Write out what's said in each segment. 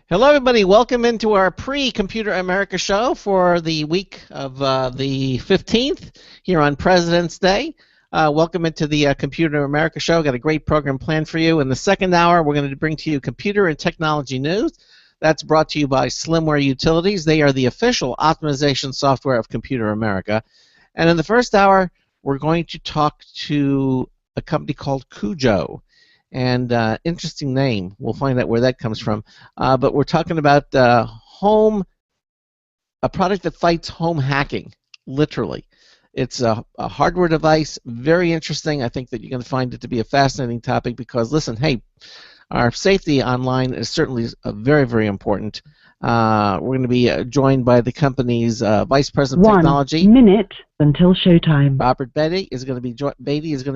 Hello, everybody. Welcome into our pre-Computer America show for the week of the 15th here on President's Day. Welcome into the Computer America show. Got a great program planned for you. In the second hour, we're going to bring to you computer and technology news. That's brought to you by Slimware Utilities. They are the official optimization software of Computer America. And in the first hour, we're going to talk to a company called CUJO. And interesting name. We'll find out where that comes from. But we're talking about a product that fights home hacking, literally. It's a hardware device, very interesting. I think that you're going to find it to be a fascinating topic because, listen, hey, our safety online is certainly very, very important. We're going to be joined by the company's Vice President of Technology. 1 minute until showtime. Robert Beatty is going to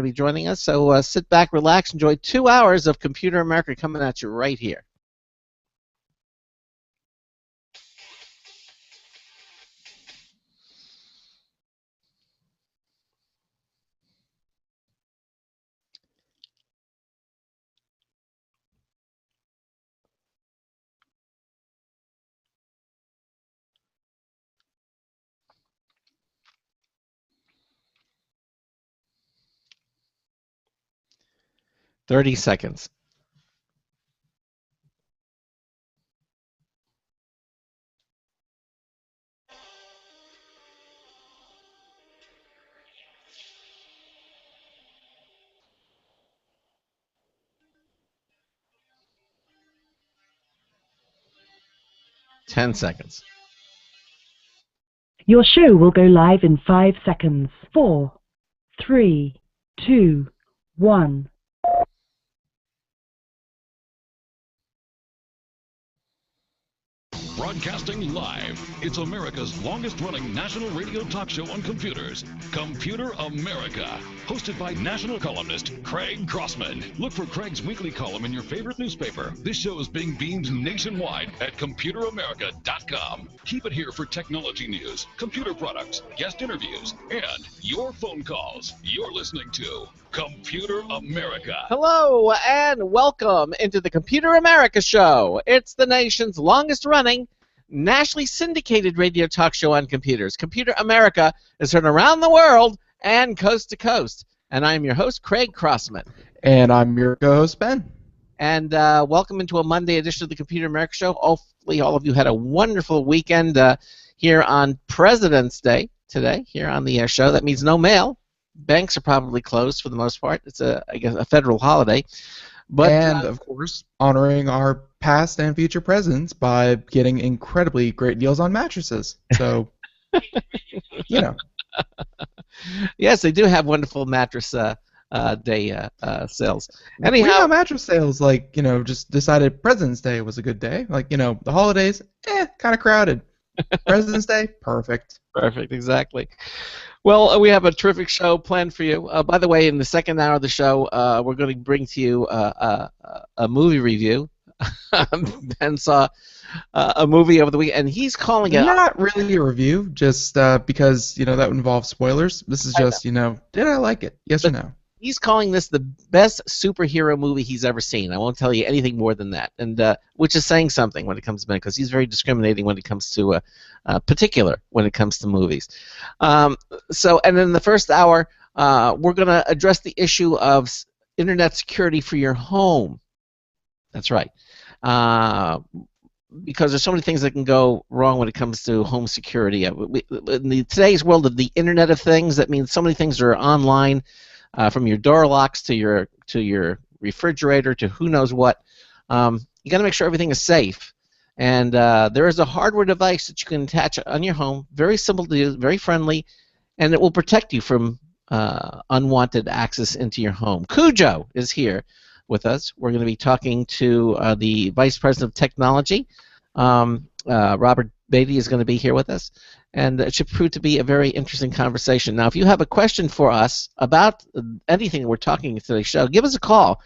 be joining us. So sit back, relax, enjoy 2 hours of Computer America coming at you right here. "30 seconds. "10 seconds. Your show will go live in 5 seconds. 4, 3, 2, 1. Broadcasting live, it's America's longest-running national radio talk show on computers, Computer America, hosted by national columnist Craig Crossman. Look for Craig's weekly column in your favorite newspaper. This show is being beamed nationwide at ComputerAmerica.com. Keep it here for technology news, computer products, guest interviews, and your phone calls. You're listening to Computer America. Hello and welcome into the Computer America show. It's the nation's longest-running, nationally syndicated radio talk show on computers. Computer America is heard around the world and coast to coast. And I'm your host, Craig Crossman. And I'm your co-host, Ben. And welcome into a Monday edition of the Computer America show. Hopefully all of you had a wonderful weekend here on President's Day today, here on the show. That means no mail. Banks are probably closed for the most part. It's I guess a federal holiday. But, and, of course, honoring our past and future presidents by getting incredibly great deals on mattresses. So, you know. Yes, they do have wonderful mattress day sales. Anyhow, we got mattress sales, like, you know, just decided President's Day was a good day. Like, you know, the holidays, kind of crowded. President's Day, perfect. Perfect, exactly. Well, we have a terrific show planned for you. By the way, in the second hour of the show, we're going to bring to you a movie review. Ben saw a movie over the weekend, and he's calling it... Not really a review, just because, you know, that would involve spoilers. This is just, you know, did I like it? Yes or no? He's calling this the best superhero movie he's ever seen. I won't tell you anything more than that, and which is saying something when it comes to Ben, because he's very discriminating when it comes to particular when it comes to movies. And in the first hour, we're going to address the issue of internet security for your home. That's right. Because there's so many things that can go wrong when it comes to home security. In today's world of the Internet of Things, that means so many things are online. From your door locks to your refrigerator to who knows what, you got to make sure everything is safe. And there is a hardware device that you can attach on your home, very simple to use, very friendly, and it will protect you from unwanted access into your home. CUJO is here with us. We're going to be talking to the Vice President of Technology. Robert Beatty is going to be here with us. And it should prove to be a very interesting conversation. Now, if you have a question for us about anything we're talking in today's show, give us a call.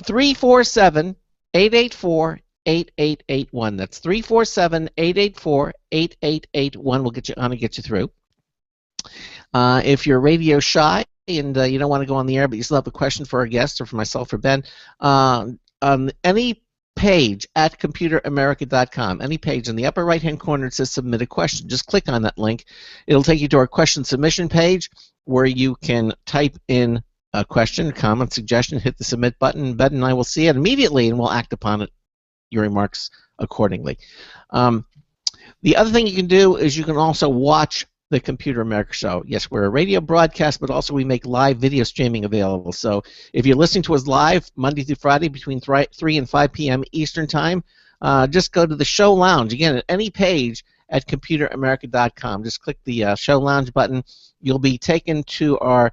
347-884-8881. That's 347-884-8881. We'll get you on and get you through. If you're radio shy and you don't want to go on the air, but you still have a question for our guests or for myself or Ben, on any page at computeramerica.com. Any page in the upper right-hand corner, it says submit a question. Just click on that link. It'll take you to our question submission page where you can type in a question, comment, suggestion, hit the submit button. Ben and I will see it immediately and we'll act upon it, your remarks accordingly. The other thing you can do is you can also watch the Computer America Show. Yes, we're a radio broadcast, but also we make live video streaming available. So if you're listening to us live Monday through Friday between 3 and 5 p.m. Eastern Time, just go to the Show Lounge. Again, at any page at computeramerica.com. Just click the Show Lounge button. You'll be taken to our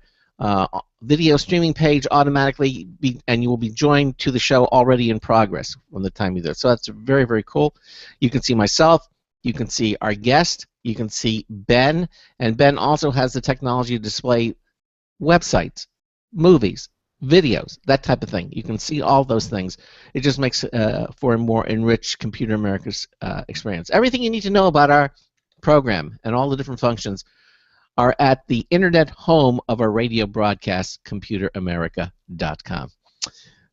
video streaming page automatically, and you will be joined to the show already in progress from the time you're there. So that's very, very cool. You can see myself. You can see our guest. You can see Ben. And Ben also has the technology to display websites, movies, videos, that type of thing. You can see all those things. It just makes for a more enriched Computer America's experience. Everything you need to know about our program and all the different functions are at the internet home of our radio broadcast, computeramerica.com.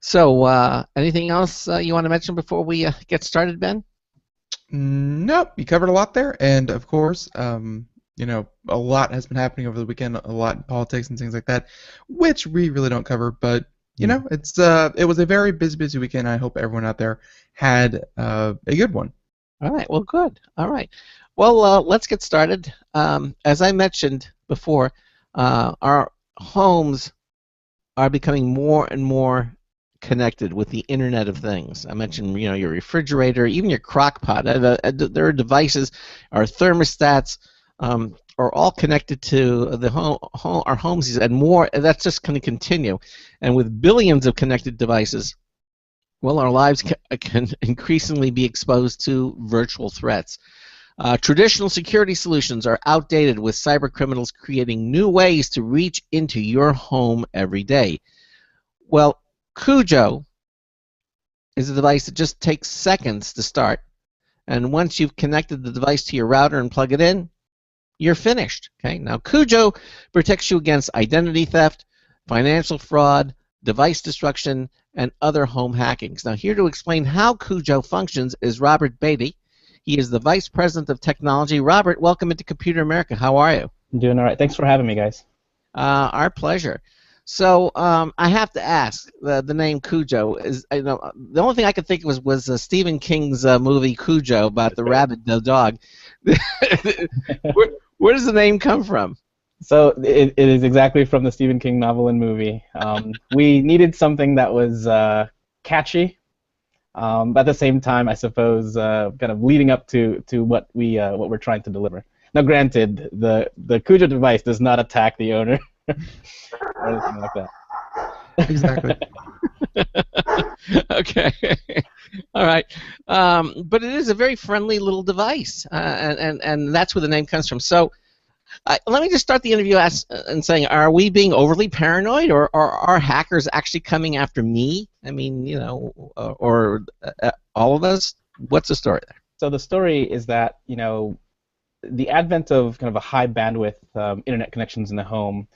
So anything else you want to mention before we get started, Ben? Nope, you covered a lot there, and of course, you know, a lot has been happening over the weekend, a lot in politics and things like that, which we really don't cover. But you know, it was a very busy weekend. I hope everyone out there had a good one. All right. Well, good. All right. Well, let's get started. As I mentioned before, our homes are becoming more and more connected with the Internet of Things. I mentioned, you know, your refrigerator, even your crock pot. There are devices, our thermostats are all connected to the our homes, and more. That's just going to continue. And with billions of connected devices, well, our lives can increasingly be exposed to virtual threats. Traditional security solutions are outdated, with cyber criminals creating new ways to reach into your home every day. Well, CUJO is a device that just takes seconds to start, and once you've connected the device to your router and plug it in, you're finished. Okay? Now, CUJO protects you against identity theft, financial fraud, device destruction, and other home hackings. Now, here to explain how CUJO functions is Robert Beatty. He is the Vice President of Technology. Robert, welcome into Computer America. How are you? I'm doing all right. Thanks for having me, guys. Our pleasure. So I have to ask, the name CUJO is, you know, the only thing I could think of was Stephen King's movie CUJO about the rabbit, the dog. Where does the name come from? So it is exactly from the Stephen King novel and movie. We needed something that was catchy, but at the same time, I suppose, kind of leading up to what we're trying to deliver. Now, granted, the CUJO device does not attack the owner or anything like that. Exactly. Okay. All right. But it is a very friendly little device, and that's where the name comes from. So let me just start the interview and saying, are we being overly paranoid, or are hackers actually coming after me? I mean, you know, or all of us? What's the story there? So the story is that, you know, the advent of kind of a high bandwidth internet connections in the home,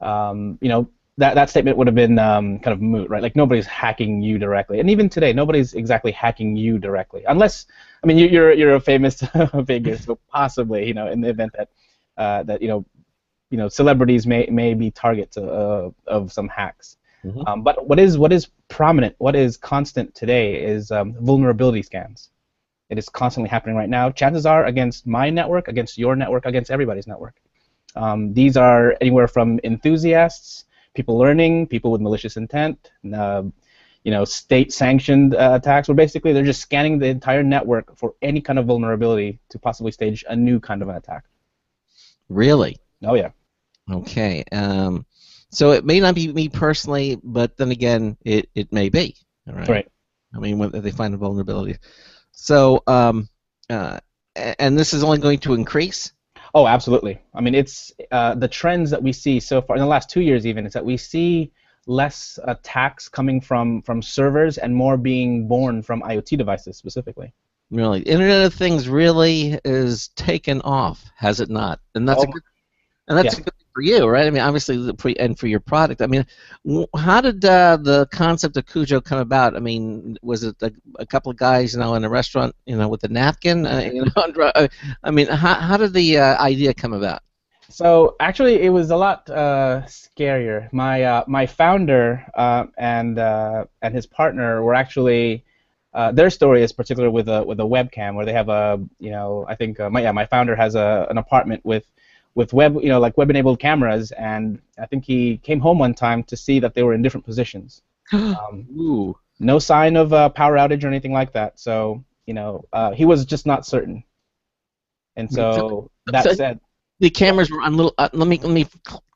you know, that statement would have been kind of moot, right? Like, nobody's hacking you directly, and even today, nobody's exactly hacking you directly, unless, I mean, you're a famous figure, so possibly, you know, in the event that that you know, celebrities may be targets of some hacks. Mm-hmm. But what is prominent, what is constant today is vulnerability scans. It is constantly happening right now. Chances are against my network, against your network, against everybody's network. These are anywhere from enthusiasts, people learning, people with malicious intent, you know, state-sanctioned attacks, where basically they're just scanning the entire network for any kind of vulnerability to possibly stage a new kind of an attack. Really? Oh, yeah. Okay. So it may not be me personally, but then again, it may be. All right. Right. I mean, when they find a vulnerability. So, and this is only going to increase? Oh, absolutely. I mean, it's the trends that we see so far in the last 2 years, even, is that we see less attacks coming from servers and more being born from IoT devices specifically. Really, Internet of Things really is taken off, has it not? And that's a good thing for you, right? I mean, obviously, and for your product. I mean, how did the concept of CUJO come about? I mean, was it a couple of guys, in a restaurant, with a napkin? I mean, how did the idea come about? So actually, it was a lot scarier. My founder and his partner were actually their story is particular with a webcam where they have I think my founder has an apartment with web like web enabled cameras, and I think he came home one time to see that they were in different positions. Ooh. No sign of power outage or anything like that. So he was just not certain. And so that said. The cameras were on little. Let me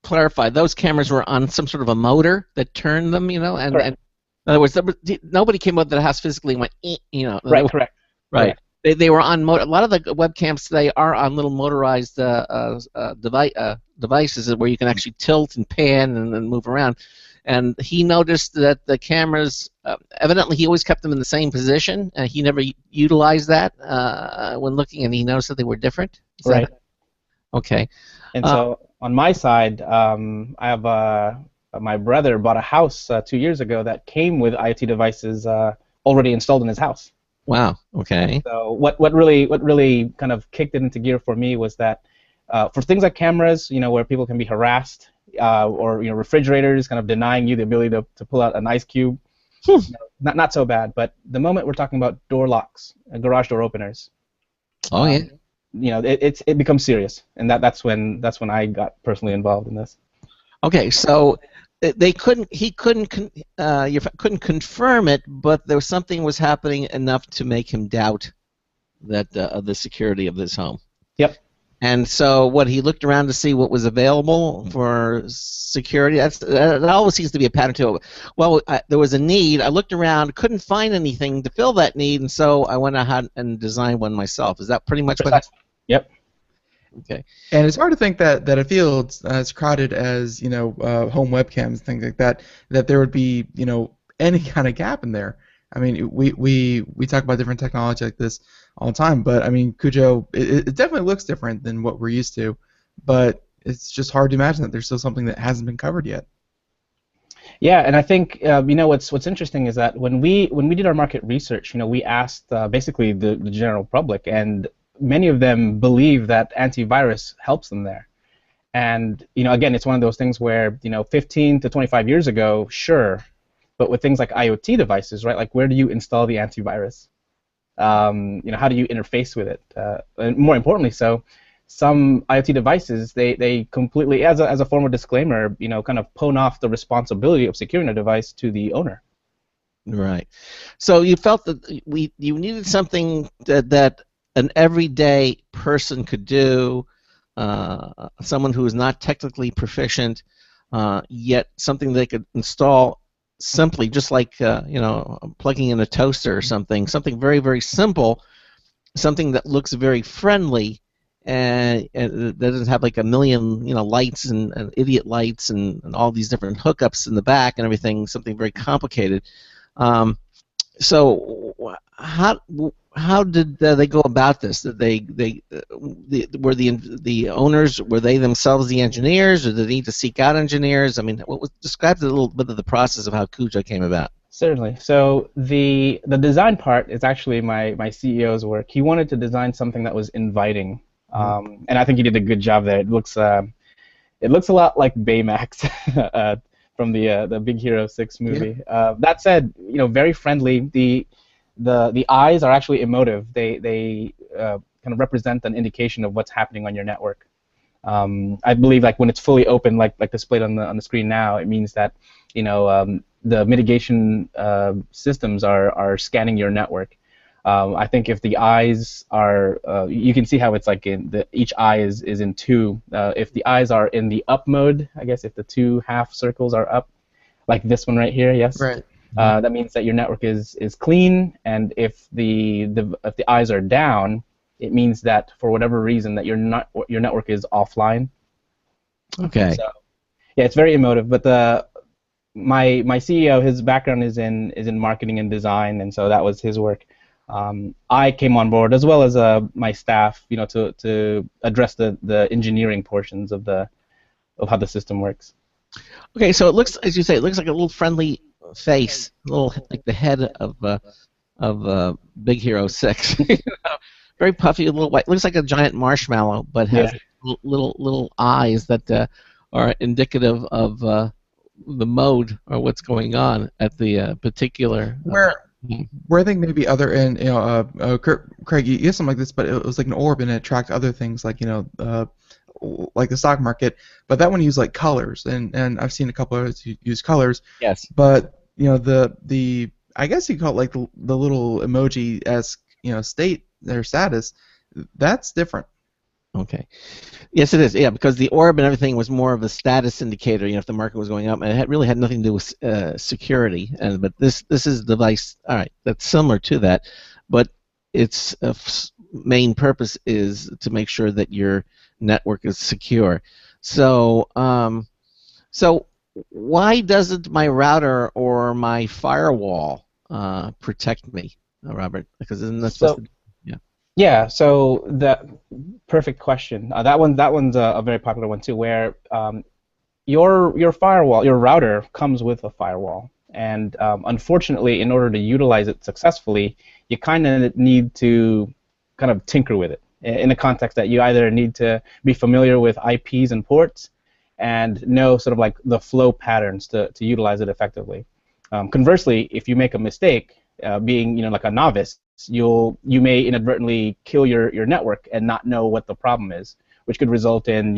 clarify. Those cameras were on some sort of a motor that turned them, and in other words, nobody came up to the house physically and went, Right, correct. Right. Correct. They were on a lot of the webcams today are on little motorized devices where you can actually tilt and pan and move around. And he noticed that the cameras, evidently he always kept them in the same position, and he never utilized that when looking, and he noticed that they were different. Right. Okay. And so on my side, I have my brother bought a house 2 years ago that came with IoT devices already installed in his house. Wow. Okay. So what really kind of kicked it into gear for me was that for things like cameras, where people can be harassed, or refrigerators kind of denying you the ability to pull out an ice cube, not so bad. But the moment we're talking about door locks, garage door openers. Oh yeah. It becomes serious, and that's when I got personally involved in this. Okay, so you couldn't confirm it, but there was something was happening enough to make him doubt that the security of this home. Yep. And so he looked around to see what was available for security. That always seems to be a pattern too. Well, there was a need. I looked around, couldn't find anything to fill that need, and so I went ahead and designed one myself. Is that pretty much what happened? Yep. Okay. And it's hard to think that a field as crowded as home webcams, things like that there would be any kind of gap in there. I mean, we talk about different technology like this all the time, but I mean, CUJO, it definitely looks different than what we're used to, but it's just hard to imagine that there's still something that hasn't been covered yet. Yeah, and I think what's interesting is that when we did our market research, we asked basically the general public, and many of them believe that antivirus helps them there. And again, it's one of those things where 15 to 25 years ago, sure. But with things like IoT devices, right? Like, where do you install the antivirus? How do you interface with it? And more importantly, some IoT devices, they completely, as a form of disclaimer, kind of pawn off the responsibility of securing a device to the owner. Right. So you felt that you needed something that an everyday person could do, someone who is not technically proficient, yet something they could install simply, just like plugging in a toaster or something very, very simple, something that looks very friendly, and that doesn't have like a million lights and idiot lights and all these different hookups in the back and everything, something very complicated. So how did they go about this? Did were the owners, were they themselves the engineers, or did they need to seek out engineers? I mean, describe a little bit of the process of how CUJO came about. Certainly. So the design part is actually my CEO's work. He wanted to design something that was inviting, and I think he did a good job there. It looks a lot like Baymax from the Big Hero 6 movie. Yeah. That said, very friendly. The eyes are actually emotive. They kind of represent an indication of what's happening on your network. I believe, like, when it's fully open, like displayed on the screen now, it means that the mitigation systems are scanning your network. I think if the eyes are, you can see how it's like each eye is in two. If the eyes are in the up mode, I guess if the two half circles are up, like this one right here, yes. Right. That means that your network is clean, and if the eyes are down, it means that for whatever reason that your network is offline. Okay. So, yeah, it's very emotive. But my CEO, his background is in marketing and design, and so that was his work. I came on board as well as my staff, to address the engineering portions of the of how the system works. Okay, so it looks, as you say, it looks like a little friendly face, a little like the head of Big Hero 6. You know, very puffy, a little white. Looks like a giant marshmallow, but Yeah. has little eyes that are indicative of the mode or what's going on at the particular. Where I think maybe other and Craig, you have something like this, but it was like an orb and it tracked other things like like the stock market. But that one used like colors, and I've seen a couple of others use colors. Yes. But the I guess you call it like the little emoji-esque state their status. That's different. Okay. Yes, it is. Yeah, because the orb and everything was more of a status indicator. If the market was going up, and it really had nothing to do with security. But this is a device. All right, that's similar to that, but its main purpose is to make sure that your network is secure. So, so why doesn't my router or my firewall protect me, Robert? Because isn't that supposed to? Yeah, so that perfect question. That one's a very popular one too, where your firewall, your router comes with a firewall, and unfortunately, in order to utilize it successfully, you kind of need to kind of tinker with it in the context that you either need to be familiar with IPs and ports and know sort of like the flow patterns to utilize it effectively. Conversely, if you make a mistake, being like a novice, you may inadvertently kill your network and not know what the problem is, which could result in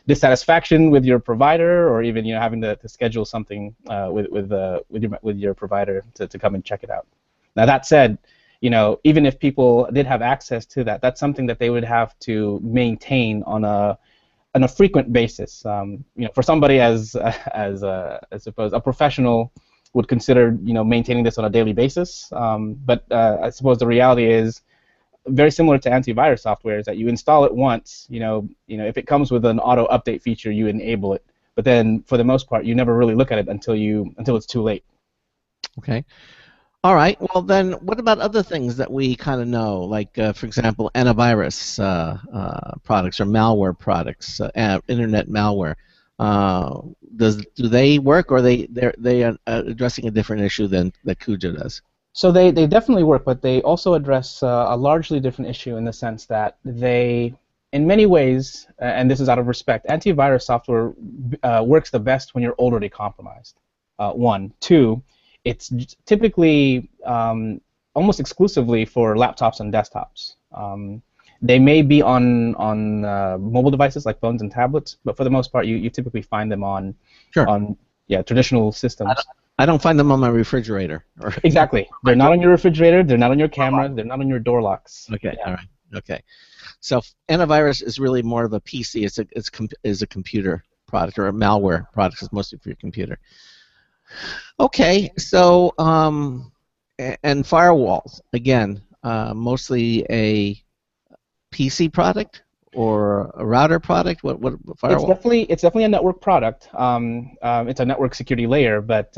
dissatisfaction with your provider, or even having to schedule something with your provider to come and check it out. Now that said, even if people did have access to that, that's something that they would have to maintain on a frequent basis. For somebody as I suppose a professional would consider maintaining this on a daily basis, but I suppose the reality is very similar to antivirus software, is that you install it once. If it comes with an auto update feature, you enable it, but then for the most part, you never really look at it until it's too late. Okay. All right. Well, then, what about other things that we kind of know, like, for example, antivirus products or malware products, internet malware? Do they work, or they're addressing a different issue than that CUJO does? So they definitely work, but they also address a largely different issue in the sense that they, in many ways, and this is out of respect, antivirus software works the best when you're already compromised. One. Two, it's typically almost exclusively for laptops and desktops. They may be on mobile devices like phones and tablets, but for the most part, you typically find them on traditional systems. I don't find them on my refrigerator. Exactly. They're not on your refrigerator. They're not on your camera. They're not on your door locks. Okay. Yeah. All right. Okay. So antivirus is really more of a PC. It's a computer product, or a malware product. It's mostly for your computer. Okay. So and firewalls, again, mostly a PC product or a router product? What firewall? It's definitely a network product. It's a network security layer, but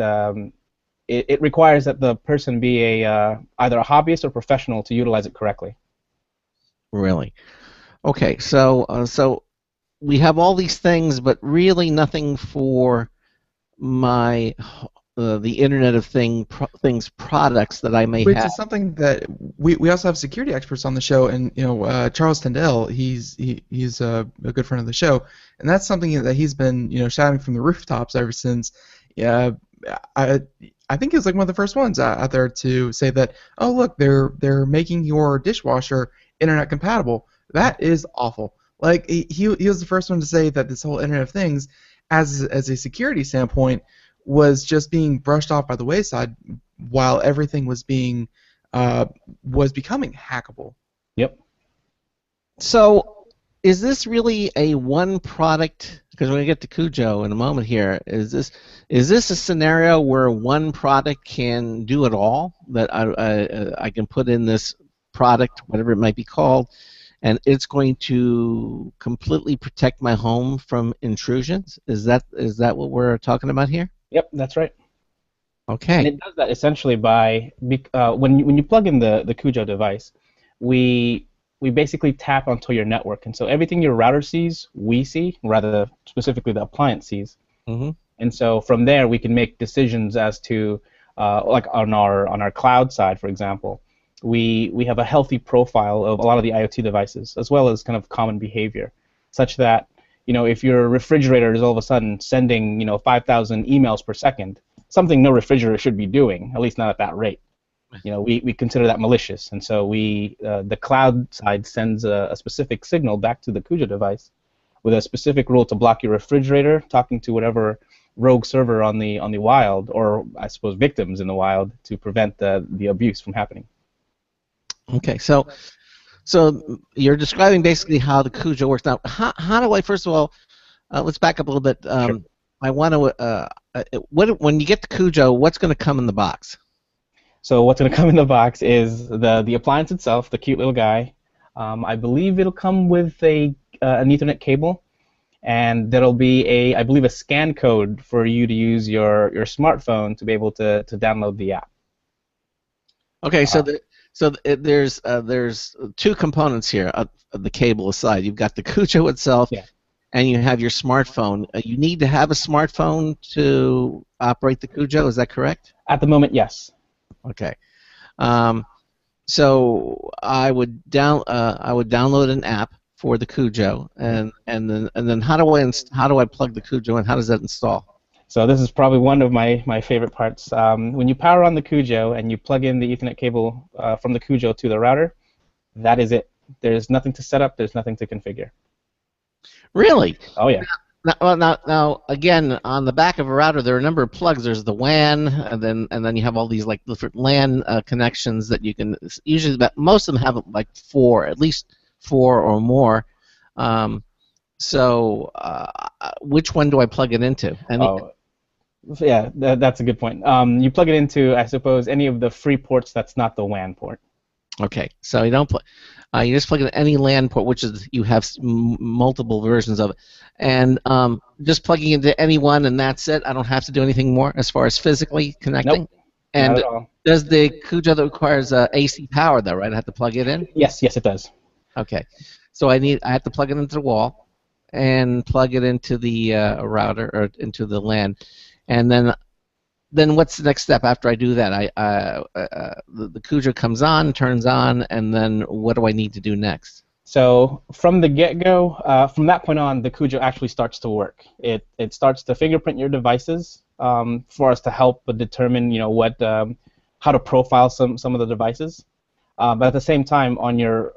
it requires that the person be either a hobbyist or professional to utilize it correctly. Really? Okay. So we have all these things, but really nothing for my the Internet of Things products that I may have. Which is something that we also have security experts on the show, and Charles Tendell, he's a good friend of the show, and that's something that he's been shouting from the rooftops ever since. Yeah, I think he was like one of the first ones out there to say that, oh look, they're making your dishwasher internet compatible. That is awful. Like he was the first one to say that this whole Internet of Things, as a security standpoint, was just being brushed off by the wayside while everything was becoming hackable. Yep. So is this really a one product? Because we're going to get to CUJO in a moment here. Is this a scenario where one product can do it all? That I can put in this product, whatever it might be called, and it's going to completely protect my home from intrusions? Is that what we're talking about here? Yep, that's right. Okay. And it does that essentially by when you plug in the CUJO device, we we basically tap onto your network, and so everything your router sees, we see, rather specifically the appliance sees. Mm-hmm. And so from there, we can make decisions as to, like on our cloud side, for example, we have a healthy profile of a lot of the IoT devices, as well as kind of common behavior, such that, you know, if your refrigerator is all of a sudden sending, you know, 5,000 emails per second, something no refrigerator should be doing, at least not at that rate. You know, we consider that malicious, and so the cloud side sends a specific signal back to the CUJO device with a specific rule to block your refrigerator talking to whatever rogue server on the wild, or I suppose victims in the wild, to prevent the abuse from happening. Okay, so you're describing basically how the CUJO works. Now, how do I, first of all, let's back up a little bit. Sure. I want to, when you get the CUJO, what's going to come in the box? So what's going to come in the box is the appliance itself, the cute little guy. I believe it'll come with an Ethernet cable, and there'll be I believe a scan code for you to use your smartphone to be able to download the app. Okay, there's two components here of the cable aside. You've got the CUJO itself, Yeah. and you have your smartphone. You need to have a smartphone to operate the CUJO. Is that correct? At the moment, yes. Okay. So I would download an app for the CUJO, and then how do I plug the CUJO in? How does that install? So this is probably one of my favorite parts. When you power on the CUJO and you plug in the Ethernet cable from the CUJO to the router, that is it. There's nothing to set up. There's nothing to configure. Really? Oh yeah. Now, again, on the back of a router, there are a number of plugs. There's the WAN, and then you have all these like different LAN connections that you can. Usually, most of them have like at least four or more. Which one do I plug it into? Yeah, that's a good point. You plug it into, I suppose, any of the free ports that's not the WAN port. Okay, so you don't you just plug it in any LAN port, which is you have multiple versions of it, and just plugging into any one, and that's it. I don't have to do anything more as far as physically connecting. Nope, and not at all. Does the CUJO that requires AC power though, right? I have to plug it in. Yes, it does. Okay, so I have to plug it into the wall, and plug it into the router or into the LAN, and then what's the next step after I do that? The CUJO comes on, turns on, and then what do I need to do next? So from the get-go, from that point on, the CUJO actually starts to work. It starts to fingerprint your devices for us to help determine, you know, how to profile some of the devices. But at the same time, on your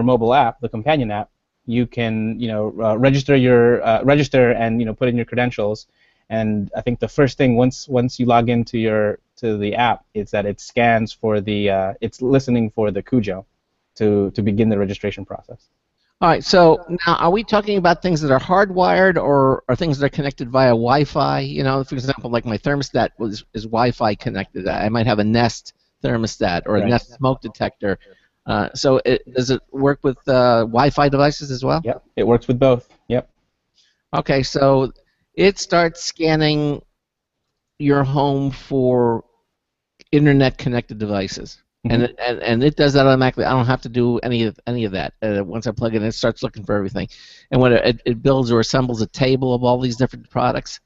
mobile app, the companion app, you can, you know, register and, you know, put in your credentials. And I think the first thing once you log into the app is that it scans for it's listening for the CUJO to begin the registration process. All right. So now, are we talking about things that are hardwired or things that are connected via Wi-Fi? You know, for example, like my thermostat is Wi-Fi connected. I might have a Nest thermostat or a Nest smoke detector. Does it work with Wi-Fi devices as well? Yep. It works with both. Yep. Okay. So it starts scanning your home for internet-connected devices, Mm-hmm. and it does that automatically. I don't have to do any of that. Once I plug it in, it starts looking for everything, and when it builds or assembles a table of all these different products,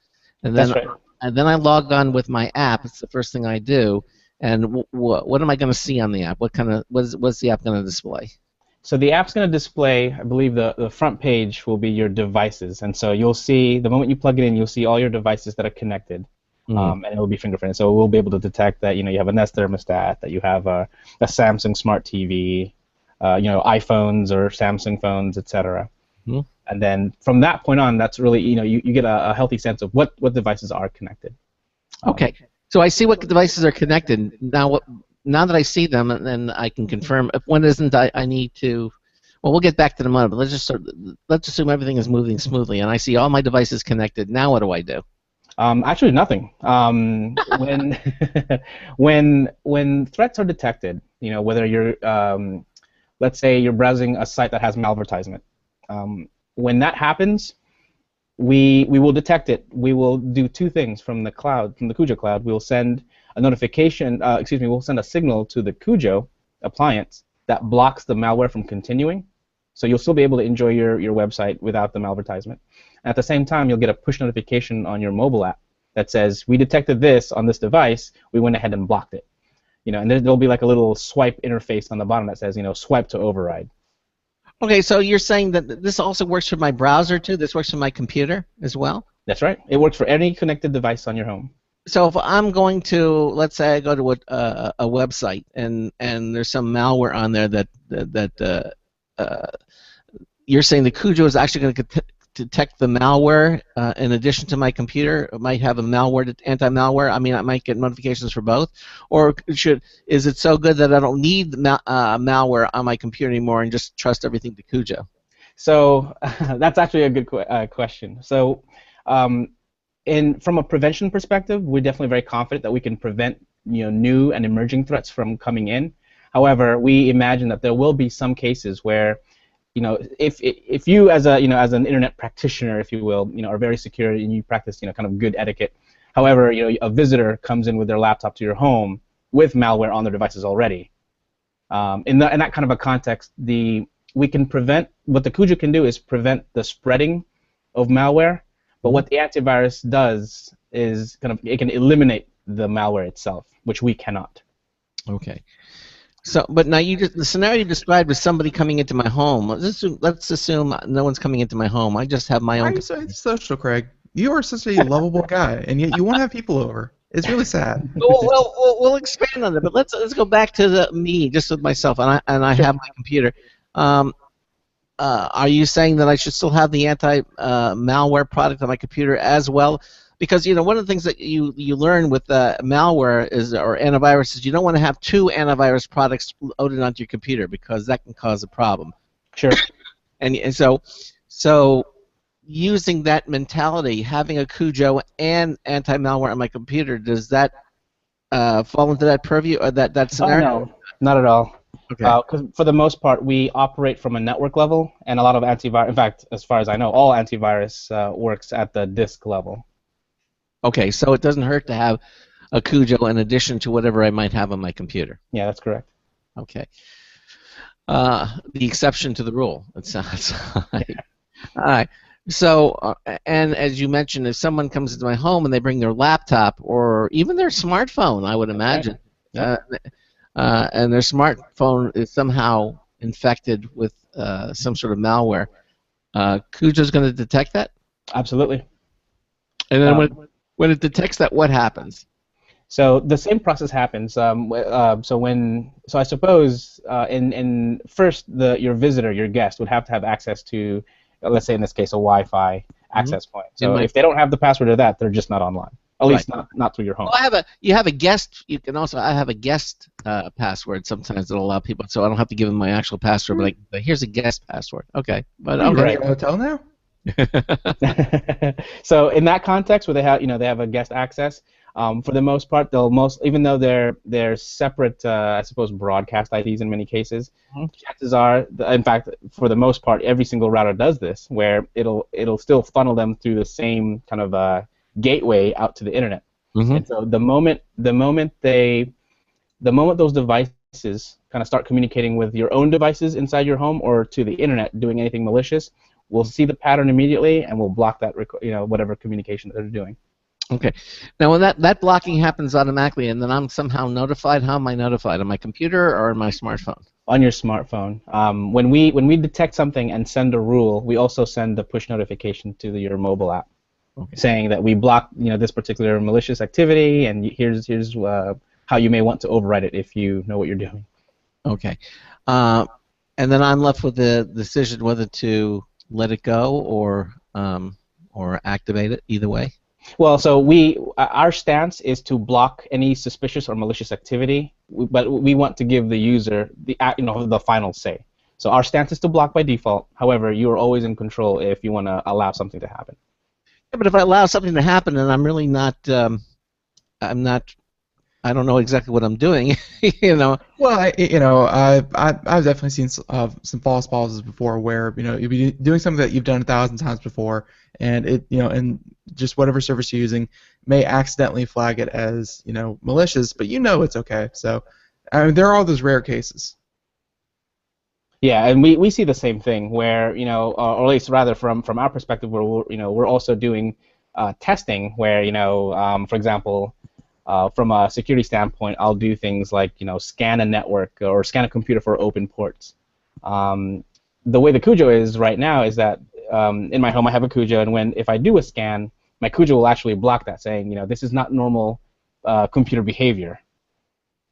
and then That's right. and then I log on with my app. It's the first thing I do, and what am I going to see on the app? What's the app going to display? So the app's going to display, I believe the front page will be your devices, and so you'll see, the moment you plug it in, you'll see all your devices that are connected, and it'll be fingerprinted. So we'll be able to detect that, you know, you have a Nest thermostat, that you have a Samsung smart TV, you know, iPhones or Samsung phones, etc. And then from that point on, that's really, you know, you get a healthy sense of what devices are connected. Okay, so I see what devices are connected. Now that I see them, and then I can confirm. If one isn't, I need to. Well, we'll get back to the moment, but let's assume everything is moving smoothly, and I see all my devices connected. Now, what do I do? Actually, nothing. When threats are detected, you know, whether you're, let's say you're browsing a site that has malvertisement, when that happens, we will detect it. We will do two things from the cloud, from the CUJO cloud. We'll send a notification. We'll send a signal to the CUJO appliance that blocks the malware from continuing. So you'll still be able to enjoy your website without the malvertisement. And at the same time, you'll get a push notification on your mobile app that says, we detected this on this device, we went ahead and blocked it. And there'll be like a little swipe interface on the bottom that says, swipe to override. Okay, so you're saying that this also works for my browser too? This works for my computer as well? That's right. It works for any connected device on your home. So if I'm going to, let's say I go to a website and there's some malware on there that you're saying the CUJO is actually going to detect the malware in addition to my computer. It might have a anti-malware. I mean, I might get notifications for both. Or is it so good that I don't need malware on my computer anymore and just trust everything to CUJO? So that's actually a good question. So from a prevention perspective, we're definitely very confident that we can prevent new and emerging threats from coming in. However, we imagine that there will be some cases where if you as an internet practitioner, if you will, are very secure and you practice kind of good etiquette. However, a visitor comes in with their laptop to your home with malware on their devices already. In that kind of a context, we can prevent, what the CUJO can do is prevent the spreading of malware. But what the antivirus does is it can eliminate the malware itself, which we cannot. Okay. So, but now the scenario you described was somebody coming into my home. Let's assume no one's coming into my home. I just have my own. Why are you so social, Craig? You are such a lovable guy, and yet you won't have people over. It's really sad. We'll expand on it, but let's go back to me, just with myself, and I have my computer. Are you saying that I should still have the anti-malware product on my computer as well? Because one of the things that you learn with malware or antivirus is you don't want to have two antivirus products loaded onto your computer because that can cause a problem. Sure. And so using that mentality, having a CUJO and anti-malware on my computer, does that fall into that purview or that scenario? Oh, no, not at all. Okay. Because for the most part, we operate from a network level, and a lot of antivirus, in fact, as far as I know, all antivirus works at the disk level. Okay, so it doesn't hurt to have a CUJO in addition to whatever I might have on my computer. Yeah, that's correct. Okay. The exception to the rule, it sounds like. All right. So, and as you mentioned, if someone comes into my home and they bring their laptop or even their smartphone, I would imagine, Yep. and their smartphone is somehow infected with some sort of malware, CUJO is going to detect that? Absolutely. And then when it detects that, what happens? So the same process happens. So I suppose in first your visitor, your guest, would have to have access to, let's say in this case, a Wi-Fi access point. So if they don't have the password to that, they're just not online. At least not through your home. Well, you have a guest. You can also I have a guest password sometimes that'll allow people, so I don't have to give them my actual password. But here's a guest password. Okay, but Are you okay. running a hotel now? So in that context, where they have a guest access, for the most part, even though they're separate, I suppose, broadcast IDs in many cases, chances are, in fact, for the most part, every single router does this, where it'll still funnel them through the same kind of gateway out to the internet. And so the moment those devices kind of start communicating with your own devices inside your home or to the internet doing anything malicious, we'll see the pattern immediately and we'll block that whatever communication that they're doing. Okay. Now when that blocking happens automatically and then I'm somehow notified, how am I notified? On my computer or on my smartphone? On your smartphone. When we detect something and send a rule, we also send a push notification to your mobile app, saying that we blocked this particular malicious activity, and here's how you may want to override it if you know what you're doing. Okay. And then I'm left with the decision whether to let it go or activate it. Either way. Well, so our stance is to block any suspicious or malicious activity, but we want to give the user the final say. So our stance is to block by default. However, you are always in control if you want to allow something to happen. Yeah, but if I allow something to happen and I'm really not, I don't know exactly what I'm doing, Well, I've definitely seen some false positives before, where you'll be doing something that you've done 1,000 times before, and and just whatever service you're using may accidentally flag it as malicious, but it's okay. So, there are all those rare cases. Yeah, and we see the same thing where, or at least rather from our perspective, where we're also doing testing where, for example, from a security standpoint, I'll do things like, scan a network or scan a computer for open ports. The way the CUJO is right now is that in my home I have a CUJO, and if I do a scan, my CUJO will actually block that, saying, this is not normal computer behavior.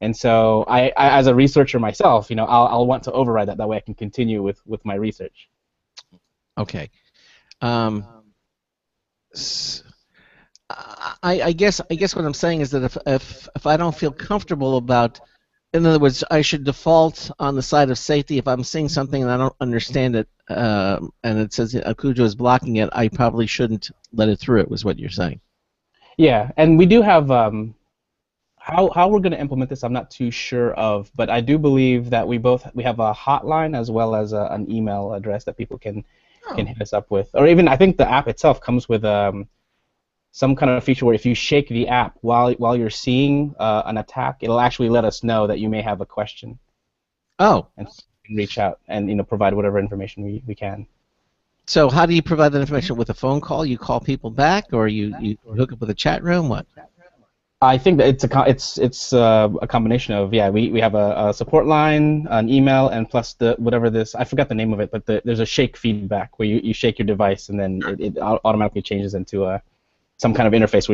And so I as a researcher myself, I'll want to override that. That way I can continue with my research. Okay. I guess what I'm saying is that if I don't feel comfortable about, in other words, I should default on the side of safety. If I'm seeing something and I don't understand it, and it says CUJO is blocking it, I probably shouldn't let it through. Was what you're saying? Yeah, and we do have how we're going to implement this. I'm not too sure of, but I do believe that we have a hotline as well as an email address that people can hit us up with, or even I think the app itself comes with some kind of feature where if you shake the app while you're seeing an attack, it'll actually let us know that you may have a question. Oh. And reach out and provide whatever information we can. So how do you provide that information? With a phone call? You call people back, or you hook up with a chat room? What? I think that it's a combination of, we have a support line, an email, and plus whatever this, I forgot the name of it, but there's a shake feedback where you shake your device and then it automatically changes into some kind of interface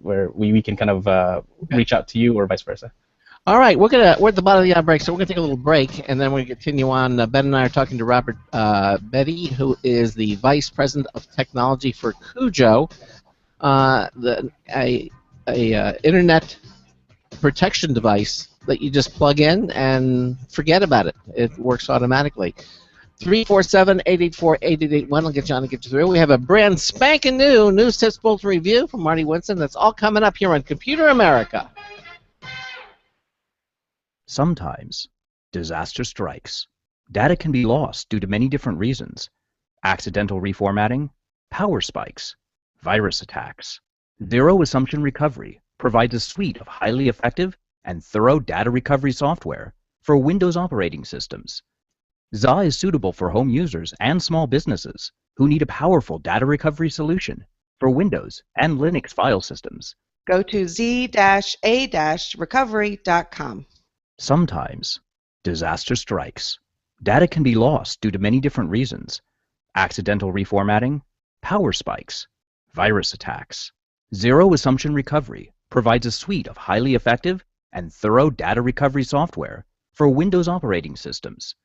where we can kind of reach out to you or vice versa. All right, we're at the bottom of the hour break, so we're gonna take a little break, and then we're gonna continue on. Ben and I are talking to Robert Betty, who is the Vice President of Technology for CUJO, a internet protection device that you just plug in and forget about it. It works automatically. 347-884-8881 will get you on and get you through. We have a brand spanking new News Tips Bulletin review from Marty Winston. That's all coming up here on Computer America. Sometimes disaster strikes. Data can be lost due to many different reasons. Accidental reformatting, power spikes, virus attacks. Zero Assumption Recovery provides a suite of highly effective and thorough data recovery software for Windows operating systems. ZA is suitable for home users and small businesses who need a powerful data recovery solution for Windows and Linux file systems. Go to z-a-recovery.com. Sometimes disaster strikes. Data can be lost due to many different reasons. Accidental reformatting, power spikes, virus attacks. Zero Assumption Recovery provides a suite of highly effective and thorough data recovery software for Windows operating systems.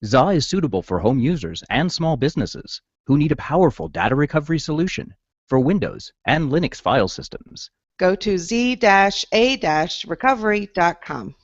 ZA is suitable for home users and small businesses who need a powerful data recovery solution for Windows and Linux file systems. Go to z-a-recovery.com.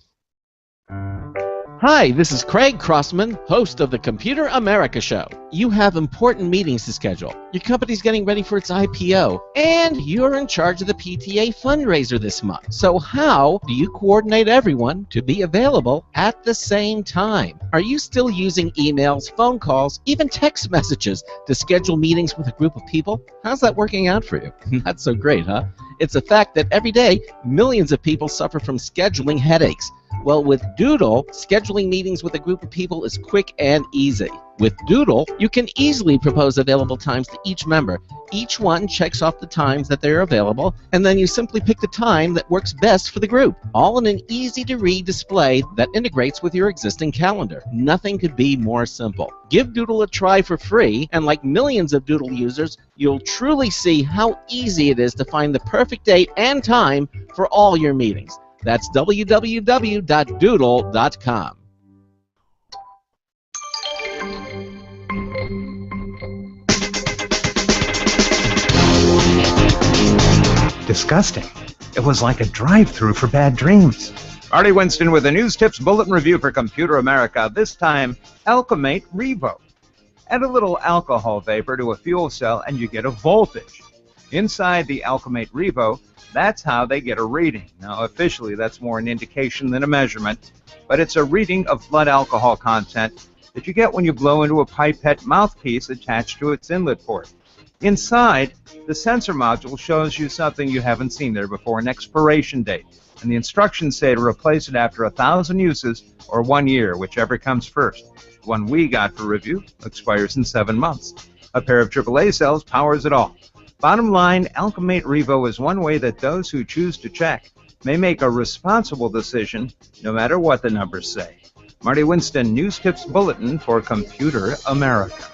Hi, this is Craig Crossman, host of the Computer America Show. You have important meetings to schedule. Your company's getting ready for its IPO, and you're in charge of the PTA fundraiser this month. So how do you coordinate everyone to be available at the same time? Are you still using emails, phone calls, even text messages to schedule meetings with a group of people? How's that working out for you? Not so great, huh? It's a fact that every day, millions of people suffer from scheduling headaches. Well, with Doodle, scheduling meetings with a group of people is quick and easy. With Doodle, you can easily propose available times to each member. Each one checks off the times that they're available, and then you simply pick the time that works best for the group, all in an easy-to-read display that integrates with your existing calendar. Nothing could be more simple. Give Doodle a try for free, and like millions of Doodle users, you'll truly see how easy it is to find the perfect date and time for all your meetings. That's www.doodle.com. Disgusting. It was like a drive-through for bad dreams. Marty Winston with a News Tips Bulletin Review for Computer America, this time Alchemate Revo. Add a little alcohol vapor to a fuel cell and you get a voltage. Inside the Alchemate Revo, that's how they get a reading. Now, officially, that's more an indication than a measurement, but it's a reading of blood alcohol content that you get when you blow into a pipette mouthpiece attached to its inlet port. Inside, the sensor module shows you something you haven't seen there before, an expiration date. And the instructions say to replace it after 1,000 uses or 1 year, whichever comes first. The one we got for review expires in 7 months. A pair of AAA cells powers it all. Bottom line, Alchemate Revo is one way that those who choose to check may make a responsible decision no matter what the numbers say. Marty Winston, News Tips Bulletin for Computer America.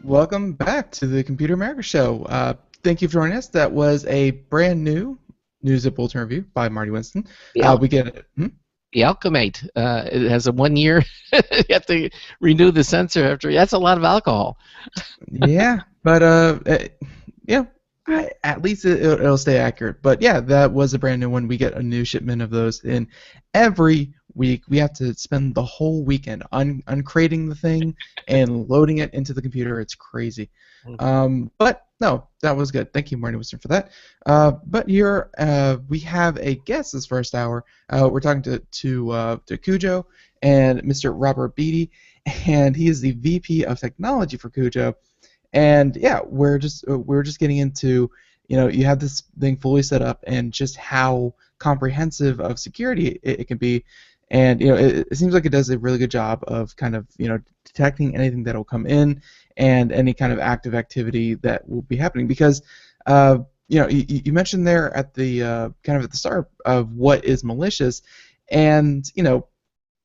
Welcome back to the Computer America Show. Thank you for joining us. That was a brand new News Tip Bulletin review by Marty Winston. We get it. The Alchemate. It has a 1 year. You have to renew the sensor after. That's a lot of alcohol. Yeah, but yeah, at least it'll stay accurate. But yeah, that was a brand new one. We get a new shipment of those in every week. We have to spend the whole weekend uncrating the thing and loading it into the computer. It's crazy. But no, that was good. Thank you, Marty Winston, for that. But here we have a guest this first hour. We're talking to CUJO and Mr. Robert Beatty, and he is the VP of Technology for CUJO. And yeah, we're just getting into, you have this thing fully set up and just how comprehensive of security it can be. And it seems like it does a really good job of kind of detecting anything that will come in and any kind of active activity that will be happening. Because you mentioned there at the kind of at the start of what is malicious, and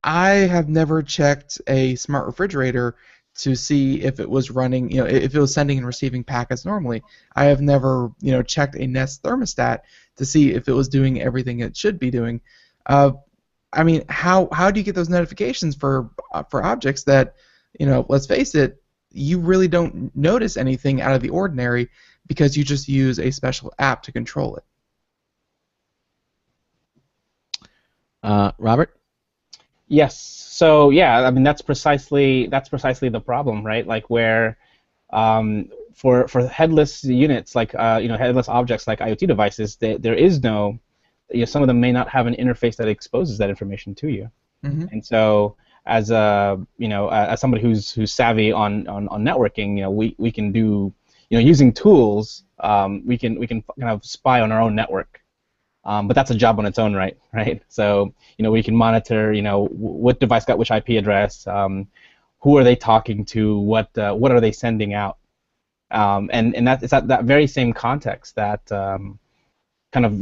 I have never checked a smart refrigerator to see if it was running, if it was sending and receiving packets normally. I have never, checked a Nest thermostat to see if it was doing everything it should be doing. I mean, how do you get those notifications for objects that, let's face it, you really don't notice anything out of the ordinary because you just use a special app to control it? Robert? Yes. So yeah, I mean that's precisely the problem, right? Like where for headless units like headless objects like IoT devices, there is no, some of them may not have an interface that exposes that information to you. Mm-hmm. And so as as somebody who's savvy on networking, we can do, using tools, we can kind of spy on our own network. But that's a job on its own, right? So, we can monitor, what device got which IP address, who are they talking to, what are they sending out, and it's at that very same context that kind of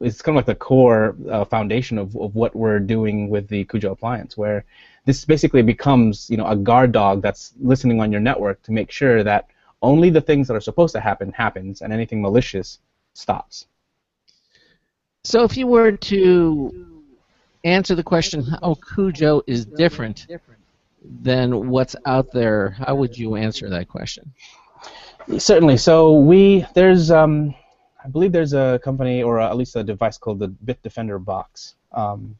it's kind of like the core foundation of what we're doing with the CUJO appliance, where this basically becomes, a guard dog that's listening on your network to make sure that only the things that are supposed to happen happens, and anything malicious stops. So if you were to answer the question how CUJO is different than what's out there, how would you answer that question? Certainly. So there's I believe there's a company, or at least a device called the Bitdefender box, and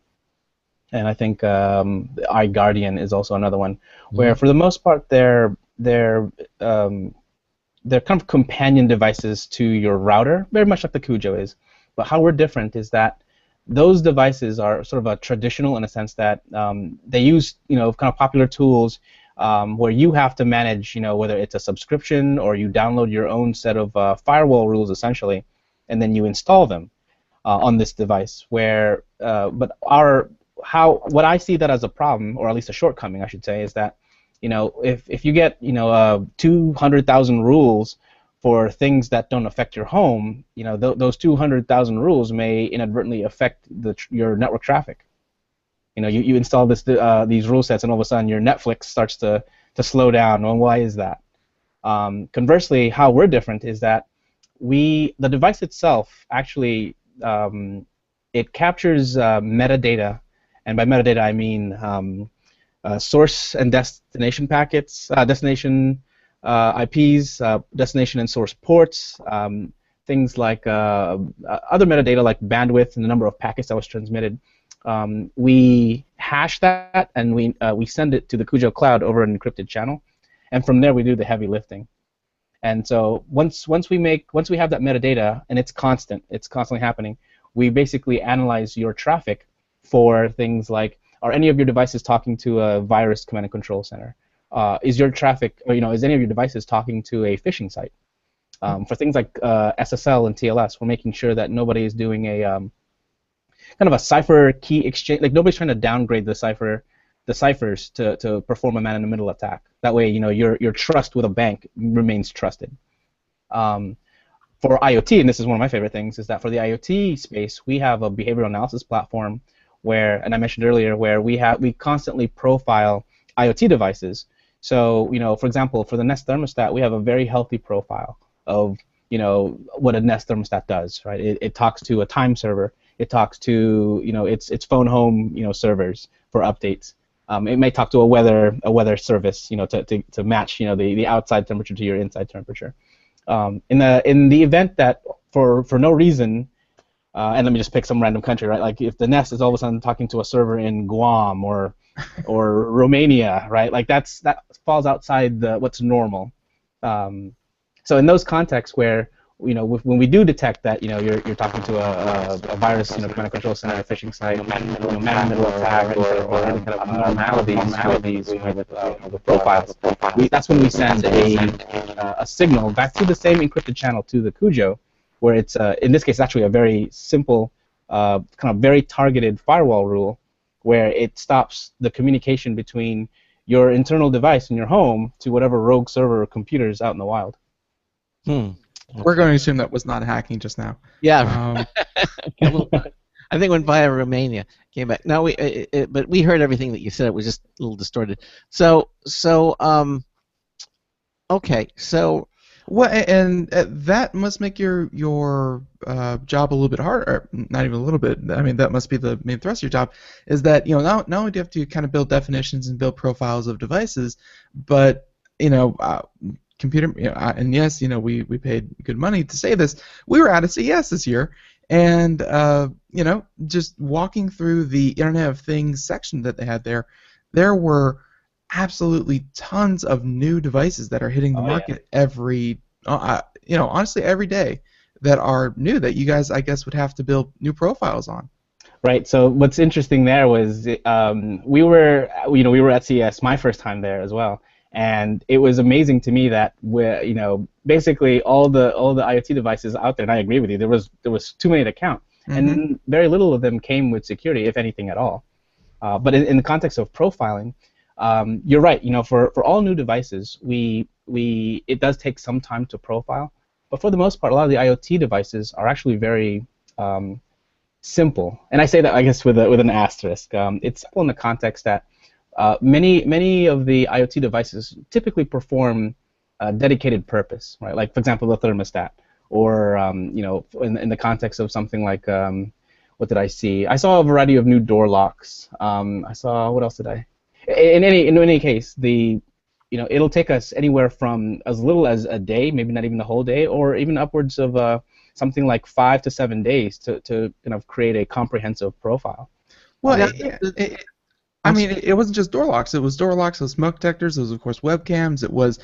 I think iGuardian is also another one, where for the most part they're kind of companion devices to your router, very much like the CUJO is. But how we're different is that those devices are sort of a traditional in a sense that they use, kind of popular tools where you have to manage, whether it's a subscription or you download your own set of firewall rules essentially, and then you install them on this device. Where, what I see that as a problem, or at least a shortcoming, I should say, is that, if you get 200,000 rules for things that don't affect your home, those 200,000 rules may inadvertently affect your network traffic. You install these rule sets, and all of a sudden your Netflix starts to slow down. Well, why is that? Conversely, how we're different is that the device itself actually it captures metadata, and by metadata I mean source and destination packets, destination IPs, destination and source ports, things like other metadata like bandwidth and the number of packets that was transmitted. We hash that, and we send it to the CUJO cloud over an encrypted channel, and from there we do the heavy lifting. And so once we have that metadata, and it's constantly happening, we basically analyze your traffic for things like, are any of your devices talking to a virus command and control center? is your traffic, or is any of your devices talking to a phishing site? For things like SSL and TLS, we're making sure that nobody is doing a kind of a cipher key exchange. Like nobody's trying to downgrade the ciphers to perform a man-in-the-middle attack. That way, your trust with a bank remains trusted. For IoT, and this is one of my favorite things, is that for the IoT space, we have a behavioral analysis platform where, and I mentioned earlier, where we constantly profile IoT devices. So, for example, for the Nest thermostat, we have a very healthy profile of, what a Nest thermostat does, right? It talks to a time server. It talks to, its phone home, servers for updates. It may talk to a weather service, to match, the outside temperature to your inside temperature. In the event that for no reason, and let me just pick some random country, right? Like if the Nest is all of a sudden talking to a server in Guam or Romania, right? Like that falls outside what's normal. So in those contexts where when we do detect that you're talking to a virus, command and control center, a phishing site, man-in-the-middle attack, or any kind of abnormalities with profiles, that's when we send a signal back to the same encrypted channel to the CUJO, where it's in this case actually a very simple, kind of very targeted firewall rule, where it stops the communication between your internal device in your home to whatever rogue server or computers out in the wild. We're going to assume that was not hacking just now. Yeah. I think it went via Romania. Came back. No, but we heard everything that you said. It was just a little distorted. Okay. So. Well, and that must make your job a little bit harder. Or not even a little bit. I mean, that must be the main thrust of your job. Is that not only do you have to kind of build definitions and build profiles of devices, but computer, and yes, we paid good money to say this. We were at a CES this year, and just walking through the Internet of Things section that they had there were absolutely tons of new devices that are hitting the market every, honestly every day, that are new that you guys, I guess, would have to build new profiles on. Right. So what's interesting there was we were at CES, my first time there as well. And it was amazing to me that basically all the IoT devices out there, and I agree with you, there was too many to count, and very little of them came with security, if anything at all. But in the context of profiling, you're right. For all new devices, it does take some time to profile, but for the most part, a lot of the IoT devices are actually very simple. And I say that, I guess, with an asterisk. It's simple in the context that many of the IoT devices typically perform a dedicated purpose, right? Like, for example, the thermostat, or in the context of something like what did I see? I saw a variety of new door locks. I saw, what else did I? In any case, it'll take us anywhere from as little as a day, maybe not even the whole day, or even upwards of something like 5 to 7 days to kind of create a comprehensive profile. Well, it wasn't just door locks. It was door locks, it was smoke detectors, it was, of course, webcams, it was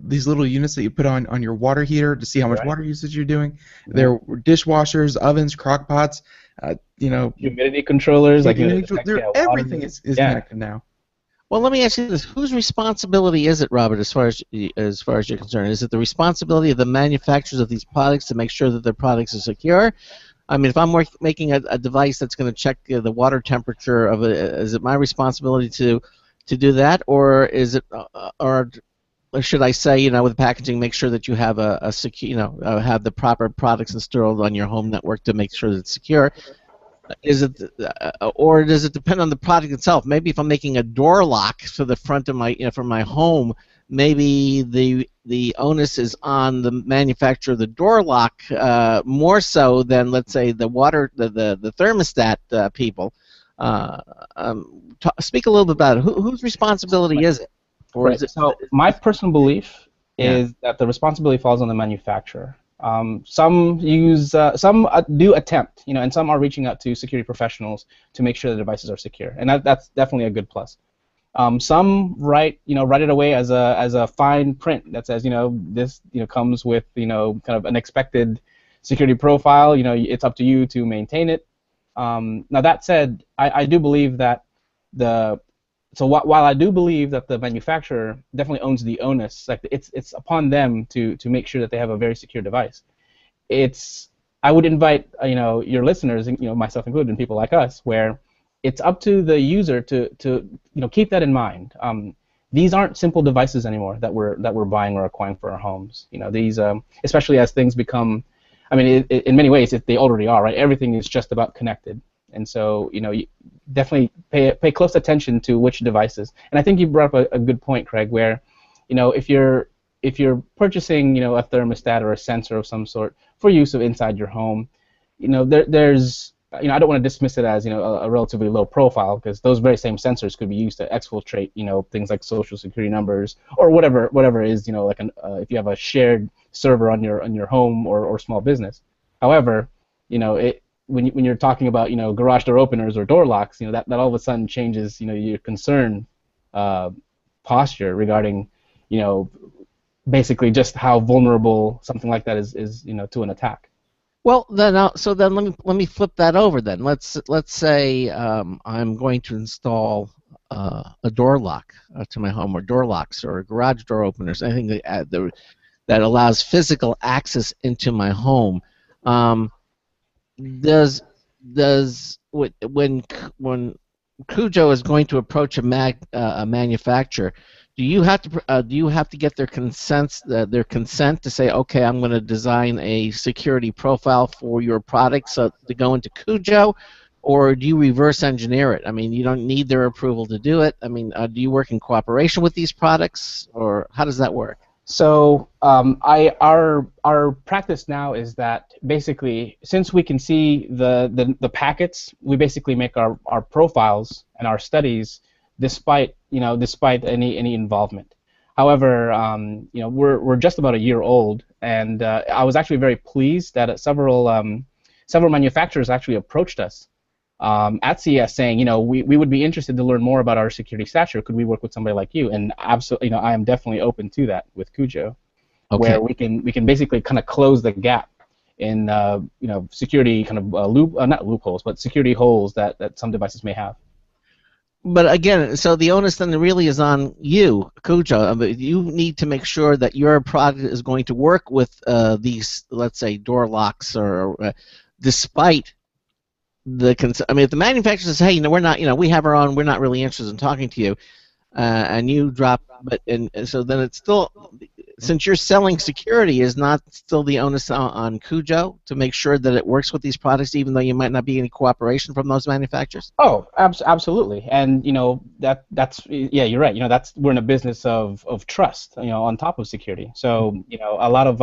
these little units that you put on your water heater to see how much water usage you're doing. There were dishwashers, ovens, crock pots, humidity controllers. Everything is connected now. Well, let me ask you this: whose responsibility is it, Robert, as far as you're concerned? Is it the responsibility of the manufacturers of these products to make sure that their products are secure? I mean, if I'm making a device that's going to check the water temperature of it, is it my responsibility to do that, or is it, or should I say, with packaging, make sure that you have a secure, have the proper products installed on your home network to make sure that it's secure? Is it, or does it depend on the product itself? Maybe if I'm making a door lock for the front of my, for my home, maybe the onus is on the manufacturer of the door lock more so than, let's say, the thermostat people. Speak a little bit about it. Whose responsibility is it? Or is it? So my personal belief is that the responsibility falls on the manufacturer. Some do attempt, and some are reaching out to security professionals to make sure the devices are secure, and that's definitely a good plus. Some write it away as a fine print that says, this comes with kind of an expected security profile. It's up to you to maintain it. Now that said, I do believe that the while I do believe that the manufacturer definitely owns the onus, like it's upon them to make sure that they have a very secure device. I would invite your listeners, myself included, and people like us, where it's up to the user to keep that in mind. These aren't simple devices anymore that we're buying or acquiring for our homes. These especially as things become, I mean, in many ways, they already are, right? Everything is just about connected, and so you definitely pay close attention to which devices. And I think you brought up a good point, Craig, where if you're purchasing a thermostat or a sensor of some sort for use of inside your home, there's I don't want to dismiss it as a relatively low profile, because those very same sensors could be used to exfiltrate things like social security numbers or whatever it is, like if you have a shared server on your home or small business. However, when you're talking about garage door openers or door locks, that all of a sudden changes your concern posture regarding basically just how vulnerable something like that is to an attack. Well, then, let me flip that over. Then let's say I'm going to install a door lock to my home, or door locks, or garage door openers, anything that allows physical access into my home. Does when CUJO is going to approach a manufacturer, do you have to get their consent to say, okay, I'm going to design a security profile for your product to go into CUJO, or do you reverse engineer it? I mean, you don't need their approval to do it. I mean, do you work in cooperation with these products, or how does that work? So our practice now is that basically, since we can see the packets, we basically make our profiles and our studies despite any involvement. However, we're just about a year old, and I was actually very pleased that several manufacturers actually approached us at CES saying, we would be interested to learn more about our security stature. Could we work with somebody like you? And absolutely, I am definitely open to that with CUJO, okay, where we can basically kind of close the gap in security kind of not loopholes, but security holes that some devices may have. But again, so the onus then really is on you, CUJO. I mean, you need to make sure that your product is going to work with these, let's say, door locks, or despite the I mean, if the manufacturer says, hey, we're not, we have our own, we're not really interested in talking to you, and you drop, and so then it's still, since you're selling security, is not still the onus on CUJO to make sure that it works with these products, even though you might not be any cooperation from those manufacturers? Oh, absolutely, and that's yeah, you're right. We're in a business of trust, on top of security. So a lot of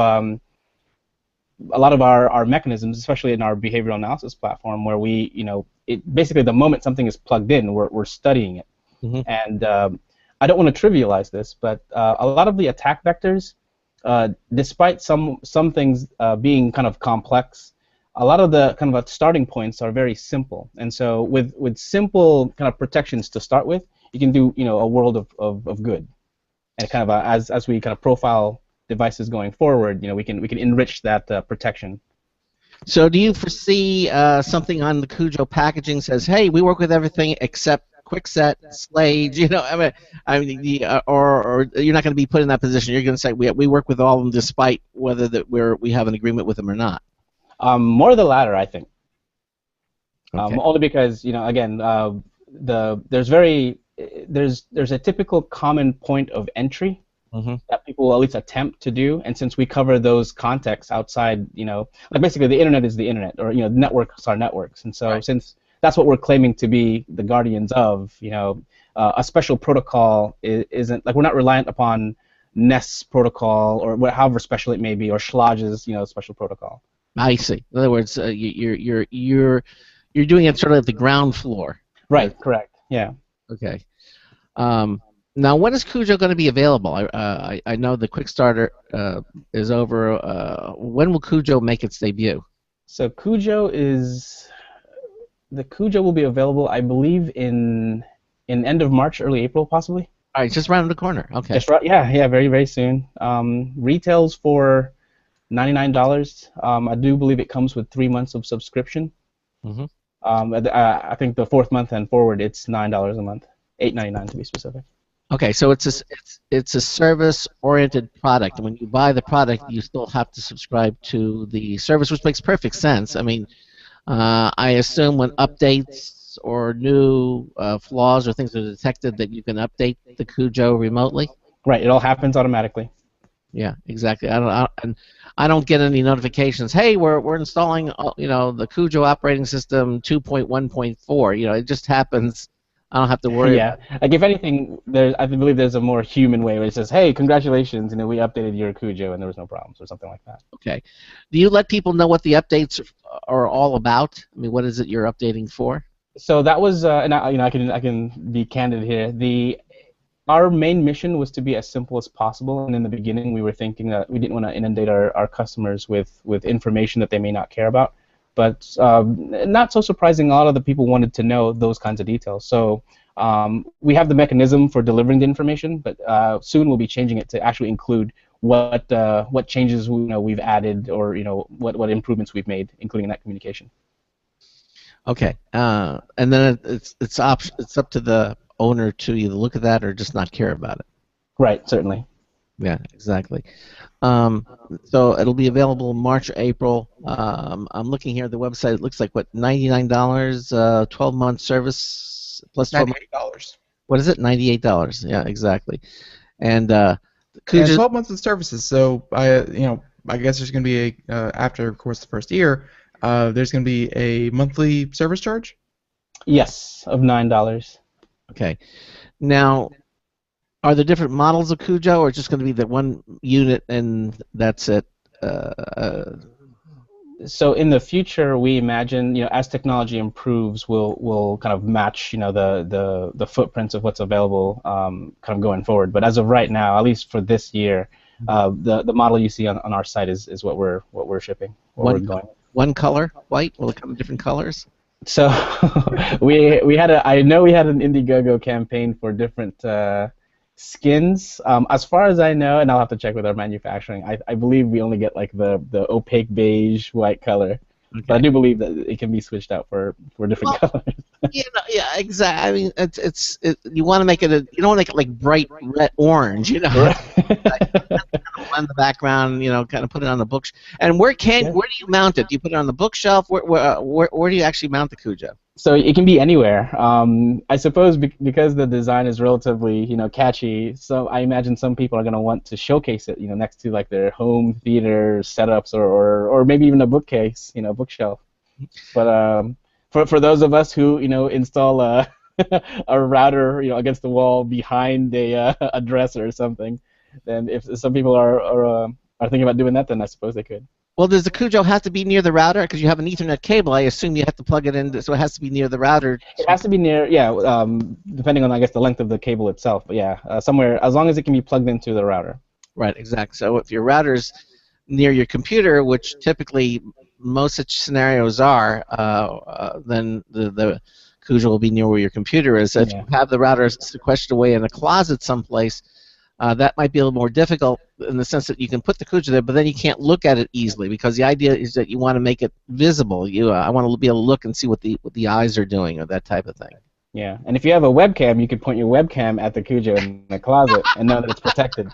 our mechanisms, especially in our behavioral analysis platform, where we basically the moment something is plugged in, we're studying it. Mm-hmm. And I don't want to trivialize this, but a lot of the attack vectors, despite some things being kind of complex, a lot of the kind of starting points are very simple. And so with simple kind of protections to start with, you can do a world of good. And kind of as we kind of profile devices going forward, we can enrich that protection. So do you foresee something on the CUJO packaging says, hey, we work with everything except Quickset, Slade, or you're not going to be put in that position. You're going to say we work with all of them despite whether we have an agreement with them or not. More the latter, I think. Okay. Only because again, there's a typical common point of entry that people will at least attempt to do, and since we cover those contexts outside, like basically the internet is the internet, or networks are networks, and so since that's what we're claiming to be the guardians of, a special protocol isn't, like, we're not reliant upon Nest's protocol or however special it may be, or Schlag's special protocol. I see. In other words, you're doing it sort of at the ground floor. Right. Correct. Yeah. Okay. Now, when is CUJO going to be available? I know the Quick Starter is over. When will CUJO make its debut? So CUJO will be available, I believe, in end of March, early April, possibly. All right, just around the corner. Okay. Just right. Yeah, very, very soon. Retails for $99. I do believe it comes with 3 months of subscription. Mm-hmm. I think the 4th month and forward, it's $9 a month. $8.99 to be specific. Okay, so it's a service-oriented product. And when you buy the product, you still have to subscribe to the service, which makes perfect sense. I mean, I assume when updates or new flaws or things are detected, that you can update the CUJO remotely. Right, it all happens automatically. Yeah, exactly. I don't get any notifications. Hey, we're installing the CUJO operating system 2.1.4. It just happens. I don't have to worry Yeah, about it. like if anything, I believe there's a more human way where it says, "Hey, congratulations, we updated your CUJO and there was no problems," or something like that. Okay. Do you let people know what the updates are all about? I mean, what is it you're updating for? So that was, and I can be candid here. Our main mission was to be as simple as possible, and in the beginning we were thinking that we didn't want to inundate our customers with information that they may not care about. But not so surprising, a lot of the people wanted to know those kinds of details. So we have the mechanism for delivering the information, but soon we'll be changing it to actually include what changes we've added, or what improvements we've made, including that communication. Okay. And then it's up to the owner to either look at that or just not care about it. Right. Certainly. Yeah, exactly. So it'll be available in March or April. I'm looking here at the website. It looks like $99, 12-month service plus 12 months. $98. What is it? $98. Yeah, exactly. And And CUJO, 12 months of services. So I guess there's going to be after, of course, the first year, there's going to be a monthly service charge. Yes, of $9. okay. Now, are there different models of CUJO, or just going to be the one unit and that's it? So in the future, we imagine, as technology improves, we'll kind of match, the footprints of what's available, kind of going forward. But as of right now, at least for this year, the model you see on our site is what we're shipping. We're going. One color, white? Will it come in different colors? So I know we had an Indiegogo campaign for different skins. As far as I know, and I'll have to check with our manufacturing, I believe we only get like the opaque beige white color. Okay. But I do believe that it can be switched out for different colors. Yeah, exactly. I mean, you want to make it you don't want to make it like bright red orange, on the background, kind of put it on the bookshelf. And where do you mount it? Do you put it on the bookshelf? Where do you actually mount the CUJO? So it can be anywhere. I suppose because the design is relatively, catchy. So I imagine some people are going to want to showcase it, next to like their home theater setups, or maybe even a bookcase, bookshelf. But for those of us who, install a router, against the wall behind a dresser or something, then if some people are thinking about doing that, then I suppose they could. Well, does the CUJO have to be near the router? Because you have an Ethernet cable, I assume you have to plug it in, so it has to be near the router. It has to be near, yeah, depending on, I guess, the length of the cable itself. But yeah, somewhere, as long as it can be plugged into the router. Right, exactly. So if your router's near your computer, which typically most such scenarios are, then the CUJO will be near where your computer is. So if you have the router sequestered away in a closet someplace, that might be a little more difficult in the sense that you can put the CUJO there, but then you can't look at it easily, because the idea is that you want to make it visible. I want to be able to look and see what the eyes are doing, or that type of thing. Yeah, and if you have a webcam, you could point your webcam at the CUJO in the closet and know that it's protected.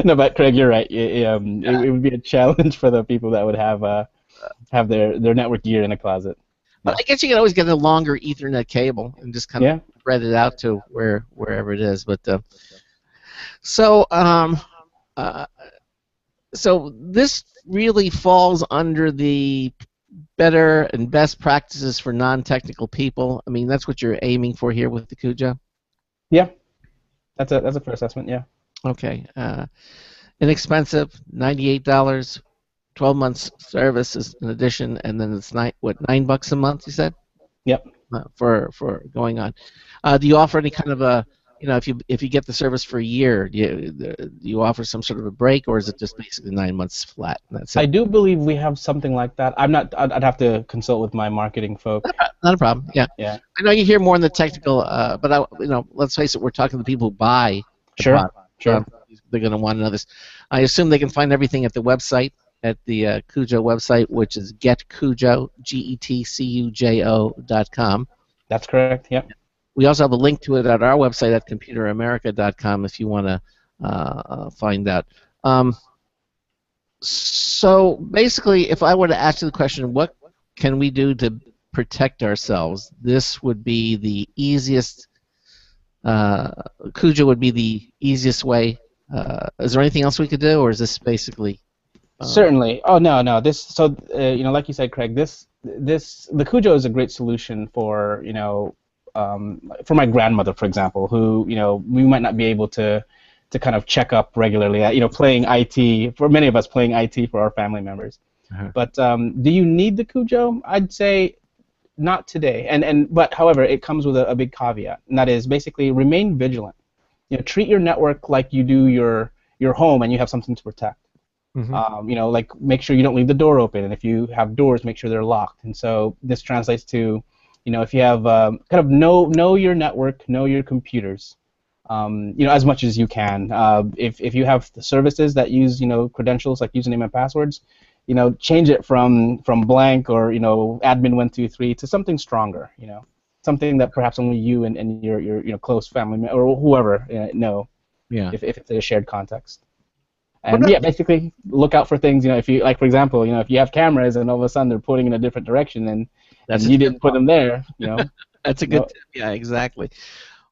No, but Craig, you're right. It would be a challenge for the people that would have their network gear in a closet. But I guess you can always get a longer Ethernet cable and just kind of spread it out to wherever it is. But so this really falls under the better and best practices for non-technical people. I mean, that's what you're aiming for here with the CUJO. Yeah, that's a fair assessment. Yeah. Okay. Inexpensive, $98. 12 months service is an addition, and then it's $9 a month, you said? Yep. For going on. Do you offer any kind of a, if you get the service for a year, do you offer some sort of a break, or is it just basically 9 months flat? And that's it? I do believe we have something like that. I'd have to consult with my marketing folk. Not a problem. Yeah. Yeah. I know you hear more on the technical, but let's face it, we're talking to people who buy the product. Sure. They're going to want to know this. I assume they can find everything at the website. At the CUJO website, which is getcujo, GETCUJO.com. That's correct, yep. we also have a link to it at our website at computeramerica.com if you want to find that. So basically, if I were to ask you the question, what can we do to protect ourselves? This would be the easiest. CUJO would be the easiest way. Is there anything else we could do, or is this basically? Certainly. Oh no. This like you said, Craig. The CUJO is a great solution for for my grandmother, for example, who we might not be able to kind of check up regularly. Playing IT for many of us, playing IT for our family members. Uh-huh. But do you need the CUJO? I'd say not today. But however, it comes with a big caveat, and that is basically remain vigilant. Treat your network like you do your home, and you have something to protect. Mm-hmm. Like make sure you don't leave the door open, and if you have doors, make sure they're locked. And so this translates to, if you have kind of know your network, know your computers, as much as you can. If you have services that use credentials like username and passwords, change it from blank or admin123 to something stronger. Something that perhaps only you and your close family or whoever know. Yeah. If it's a shared context. And yeah, basically look out for things. If you for example, if you have cameras and all of a sudden they're pointing in a different direction, and you didn't put them there, That's a good tip. Yeah, exactly.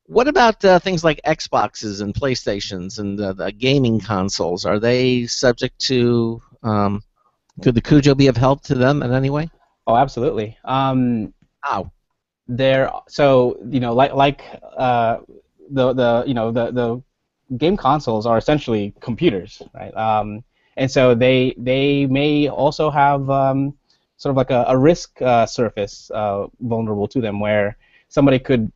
What about things like Xboxes and PlayStations and the gaming consoles? Are they subject to? Could the CUJO be of help to them in any way? Oh, absolutely. How? So the game consoles are essentially computers, right? And so they may also have sort of like a risk surface vulnerable to them, where somebody could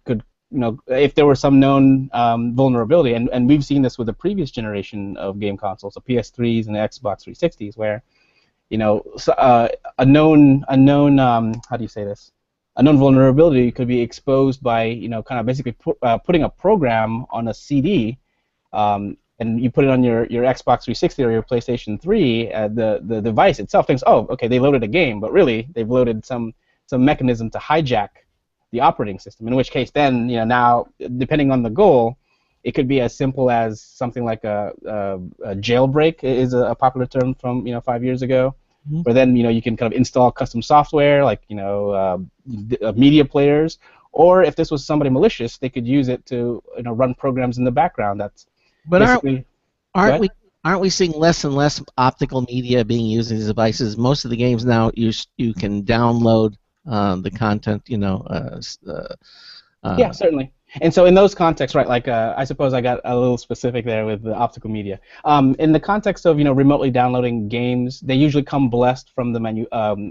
if there was some known vulnerability, and we've seen this with the previous generation of game consoles, the PS3s and the Xbox 360s, where a known how do you say this? A known vulnerability could be exposed by kind of basically putting a program on a CD. And you put it on your Xbox 360 or your PlayStation 3, the device itself thinks, oh, okay, they loaded a game, but really they've loaded some mechanism to hijack the operating system. In which case, then now depending on the goal, it could be as simple as something like a jailbreak is a popular term from 5 years ago, Mm-hmm. where then you can kind of install custom software like media players, or if this was somebody malicious, they could use it to run programs in the background. That's But basically, aren't we seeing less and less optical media being used in these devices? Most of the games now you can download the content. Yeah, certainly. And so in those contexts, right, like I suppose I got a little specific there with the optical media. In the context of remotely downloading games, they usually come blessed from the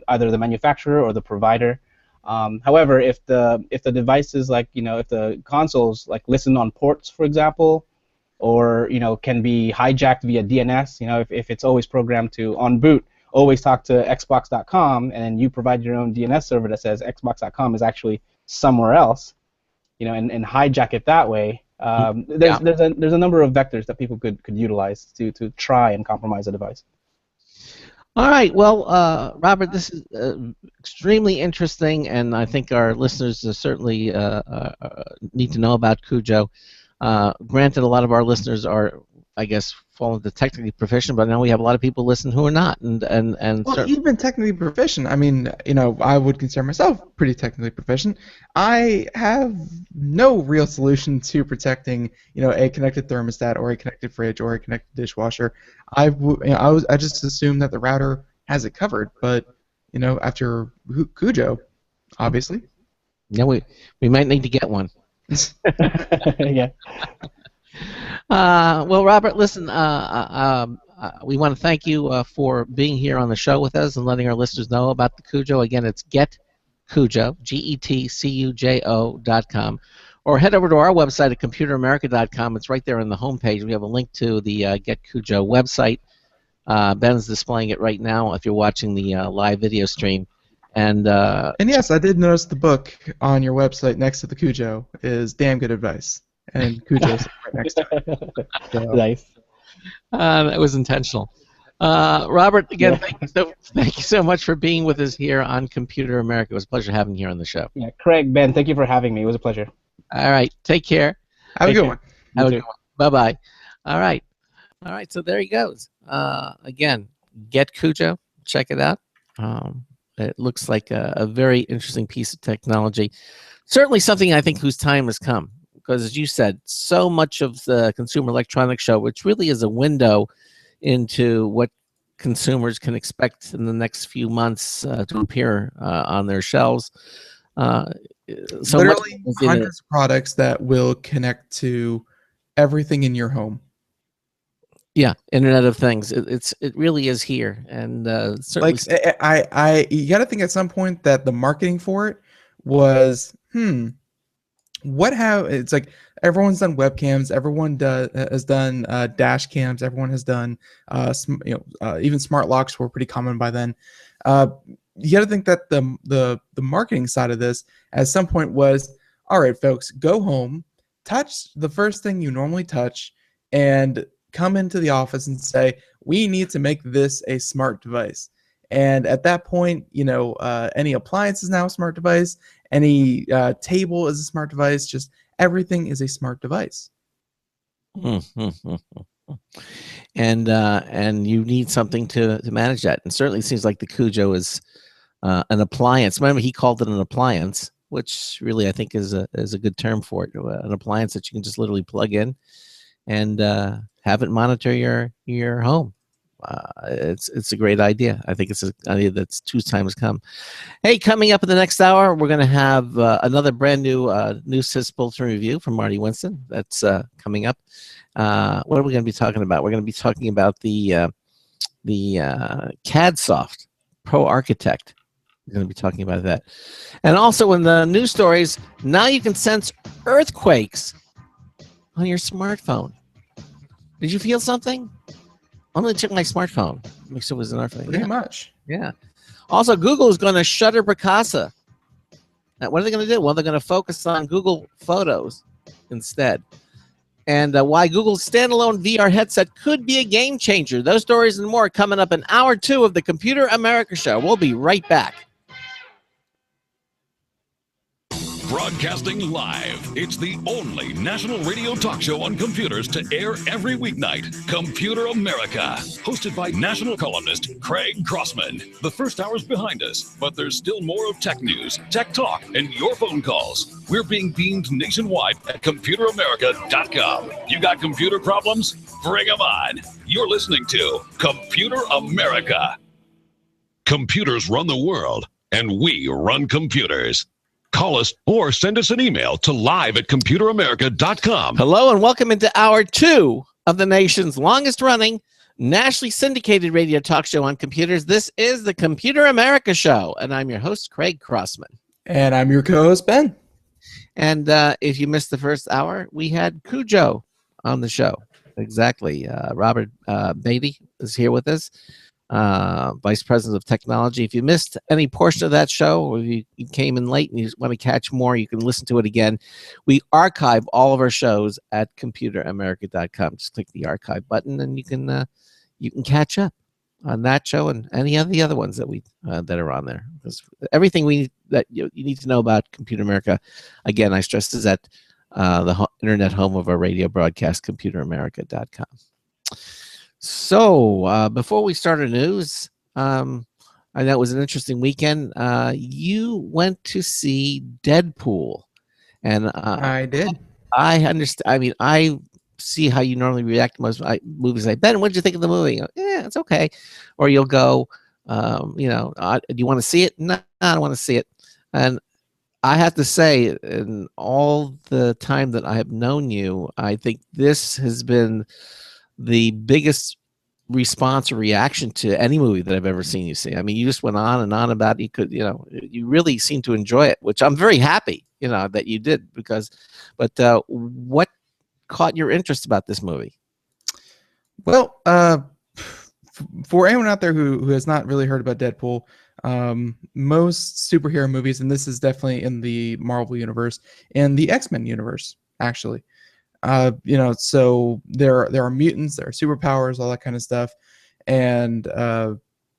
either the manufacturer or the provider. However, if the devices like if the consoles like listen on ports, for example, or can be hijacked via DNS, if it's always programmed to on boot always talk to Xbox.com, and you provide your own DNS server that says Xbox.com is actually somewhere else, and hijack it that way. There's a number of vectors that people could utilize to try and compromise a device. All right. Well, Robert, this is extremely interesting, and I think our listeners certainly need to know about CUJO. Granted, a lot of our listeners are, I guess, fall into technically proficient, but now we have a lot of people listen who are not, Well, even technically proficient. I mean, I would consider myself pretty technically proficient. I have no real solution to protecting, a connected thermostat or a connected fridge or a connected dishwasher. I just assume that the router has it covered, but after CUJO, obviously. Yeah, we might need to get one. Yeah. Well, Robert, listen, we want to thank you for being here on the show with us and letting our listeners know about the CUJO. Again, it's GetCUJO, GetCUJO.com, or head over to our website at computeramerica.com. It's right there on the homepage. We have a link to the GetCUJO website. Ben's displaying it right now if you're watching the live video stream. And yes, I did notice the book on your website next to the CUJO is damn good advice. And CUJO's right next to it. So. Nice. That was intentional. Robert, again, thank you so much for being with us here on Computer America. It was a pleasure having you here on the show. Yeah, Craig, Ben, thank you for having me. It was a pleasure. All right. Take care. Have a Take good care. one. You Have a too. good one. Bye-bye. All right. All right. So there he goes. Again, get CUJO. Check it out. It looks like a very interesting piece of technology. Certainly something I think whose time has come. Because as you said, so much of the Consumer Electronics Show, which really is a window into what consumers can expect in the next few months to appear on their shelves. Uh, so much Literally is in it. hundreds of products that will connect to everything in your home. Yeah, Internet of Things. It really is here, and certainly. Like I you got to think at some point that the marketing for it was what have it's like everyone's done webcams, everyone has done dash cams, everyone has done even smart locks were pretty common by then. You got to think that the marketing side of this at some point was, all right, folks, go home, touch the first thing you normally touch, and come into the office and say, we need to make this a smart device. And at that point, any appliance is now a smart device. Any table is a smart device. Just everything is a smart device. And you need something to manage that. And certainly it seems like the CUJO is an appliance. Remember, he called it an appliance, which really I think is a good term for it. An appliance that you can just literally plug in and have it monitor your home. It's a great idea. I think it's an idea that's 2 times come. Hey, coming up in the next hour, we're going to have another brand new news bulletin review from Marty Winston. That's coming up. What are we going to be talking about? We're going to be talking about the CAD Soft Pro Architect. We're going to be talking about that. And also in the news stories, now you can sense earthquakes on your smartphone. Did you feel something? I'm going to check my smartphone. Make sure it was an earthquake. Pretty much. Yeah. Also, Google is going to shutter Picasa. Now, what are they going to do? Well, they're going to focus on Google Photos instead. And why Google's standalone VR headset could be a game changer. Those stories and more coming up in hour 2 of the Computer America Show. We'll be right back. Broadcasting live. It's the only national radio talk show on computers to air every weeknight. Computer America. Hosted by national columnist Craig Crossman. The first hour's behind us, but there's still more of tech news, tech talk, and your phone calls. We're being beamed nationwide at ComputerAmerica.com. You got computer problems? Bring them on. You're listening to Computer America. Computers run the world, and we run computers. Call us or send us an email to live@computeramerica.com. Hello and welcome into hour 2 of the nation's longest running, nationally syndicated radio talk show on computers. This is the Computer America Show, and I'm your host, Craig Crossman. And I'm your co-host, Ben. And if you missed the first hour, we had CUJO on the show. Exactly. Robert Beatty is here with us. Vice President of Technology. If you missed any portion of that show, or you came in late and you want to catch more, you can listen to it again. We archive all of our shows at ComputerAmerica.com. Just click the archive button, and you can catch up on that show and any of the other ones that that are on there. Because everything that you need to know about Computer America, again, I stress, is at the internet home of our radio broadcast, ComputerAmerica.com. So before we start our news, I know it was an interesting weekend. You went to see Deadpool, and I did. I understand. I mean, I see how you normally react to most movies. Like, Ben, what did you think of the movie? Yeah, it's okay. Or you'll go, do you want to see it? No, I don't want to see it. And I have to say, in all the time that I have known you, I think this has been the biggest response or reaction to any movie that I've ever seen you see. I mean, you just went on and on about it. You really seem to enjoy it, which I'm very happy, that you did, but what caught your interest about this movie? Well, for anyone out there who has not really heard about Deadpool, most superhero movies, and this is definitely in the Marvel universe and the X-Men universe, actually. So there are mutants, there are superpowers, all that kind of stuff. And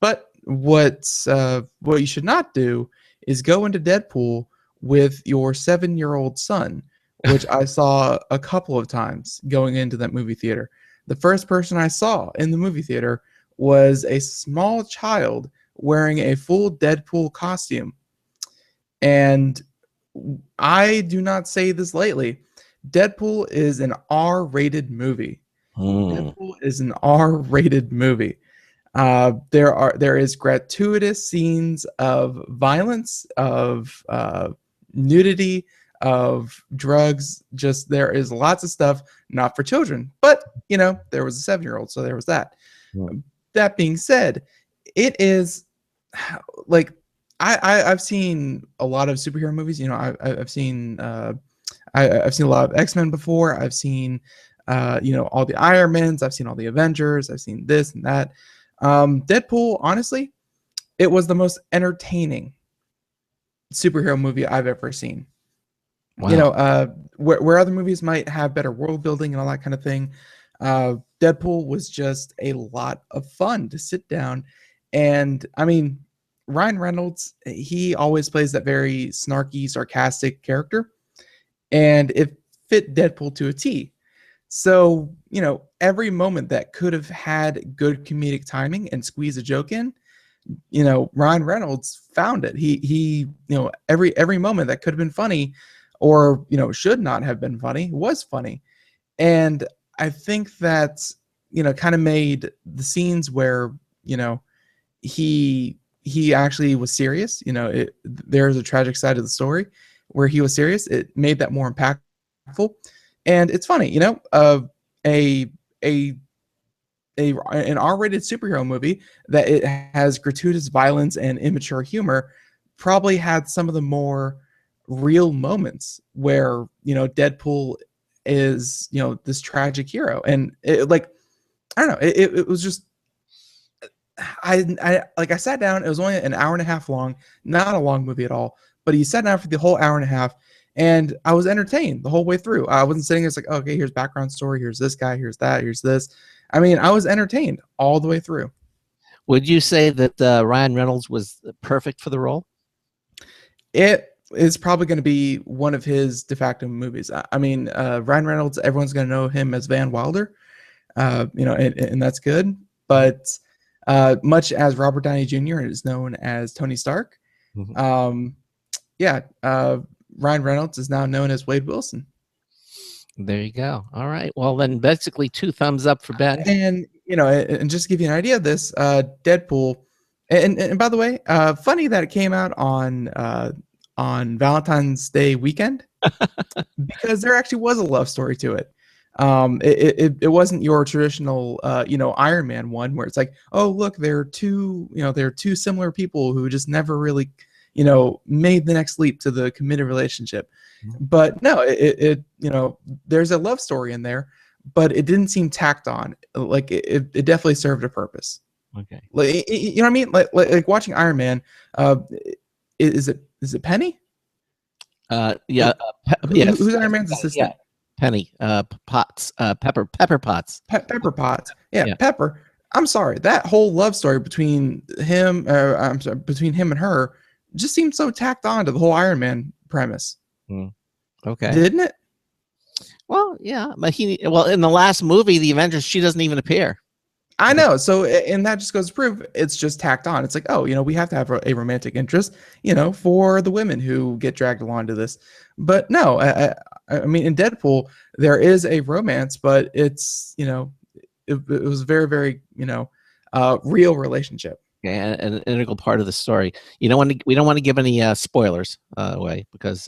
but what you should not do is go into Deadpool with your 7-year-old son, which I saw a couple of times going into that movie theater. The first person I saw in the movie theater was a small child wearing a full Deadpool costume. And I do not say this lightly. Deadpool is an R-rated movie. Deadpool is an R-rated movie. There is gratuitous scenes of violence, of nudity, of drugs. Just there is lots of stuff not for children. But there was a 7-year-old, so there was that. That being said, it is like I've seen a lot of superhero movies. I've seen I've seen a lot of X-Men before. I've seen all the Iron Mans. I've seen all the Avengers. I've seen this and that. Deadpool, honestly, it was the most entertaining superhero movie I've ever seen. Wow. Where other movies might have better world building and all that kind of thing, Deadpool was just a lot of fun to sit down. And I mean, Ryan Reynolds, he always plays that very snarky, sarcastic character, and it fit Deadpool to a T. So, every moment that could have had good comedic timing and squeeze a joke in, Ryan Reynolds found it. He every moment that could have been funny or, should not have been funny was funny. And I think that, kind of made the scenes where, he actually was serious. There's a tragic side of the story where he was serious. It made that more impactful. And it's funny, an R-rated superhero movie that it has gratuitous violence and immature humor probably had some of the more real moments where Deadpool is this tragic hero, and it, like, I don't know, it was just I sat down. It was only an hour and a half long, not a long movie at all, but he sat down for the whole hour and a half. And I was entertained the whole way through. I wasn't sitting there like, okay, here's background story, here's this guy, here's that, here's this. I mean, I was entertained all the way through. Would you say that Ryan Reynolds was perfect for the role? It is probably going to be one of his de facto movies. I mean, Ryan Reynolds, everyone's going to know him as Van Wilder, and that's good. But much as Robert Downey Jr. is known as Tony Stark, Ryan Reynolds is now known as Wade Wilson. There you go. All right. Well, then basically 2 thumbs up for Ben. And, and just to give you an idea of this, Deadpool, and by the way, funny that it came out on Valentine's Day weekend, because there actually was a love story to it. It wasn't your traditional, Iron Man one where it's like, oh, look, there are two similar people who just never really, made the next leap to the committed relationship. But no, it there's a love story in there, but it didn't seem tacked on. Like it definitely served a purpose. Okay. Like, you know what I mean? Like watching Iron Man. Is it Penny? Yeah. Who's Iron Man's assistant? Yeah. Penny. Potts. Pepper Potts. Pepper Potts. Yeah, Pepper. I'm sorry. That whole love story between him, between him and her, just seemed so tacked on to the whole Iron Man premise. Okay. Didn't it? Well, yeah, but in the last movie, the Avengers, she doesn't even appear. I know. So, and that just goes to prove it's just tacked on. It's like, oh, we have to have a romantic interest, for the women who get dragged along to this. But no, I mean, in Deadpool, there is a romance, but it's, it was very, very, real relationship. Okay, and an integral part of the story. We don't want to give any spoilers away because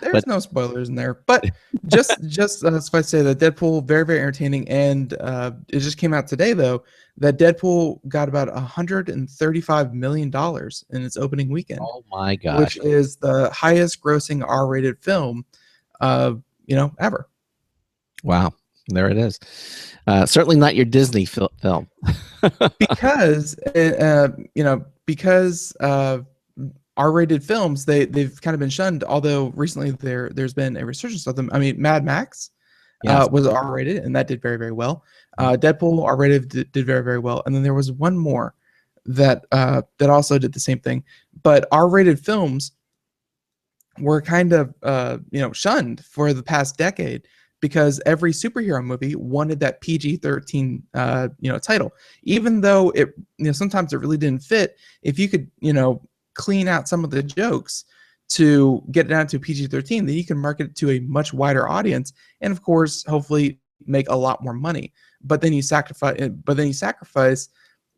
there's no spoilers in there. But just suffice to say that Deadpool, very, very entertaining, and it just came out today though that Deadpool got about $135 million in its opening weekend. Oh my gosh! Which is the highest grossing R-rated film, ever. Wow. There it is. Certainly not your Disney film. because R-rated films they've kind of been shunned. Although recently there's been a resurgence of them. I mean, Mad Max was R-rated and that did very, very well. Deadpool R-rated did very, very well, and then there was one more that also did the same thing. But R-rated films were kind of shunned for the past decade because every superhero movie wanted that PG-13 title, even though it sometimes it really didn't fit. If you could clean out some of the jokes to get it down to PG-13, then you can market it to a much wider audience, and of course, hopefully, make a lot more money. But then you sacrifice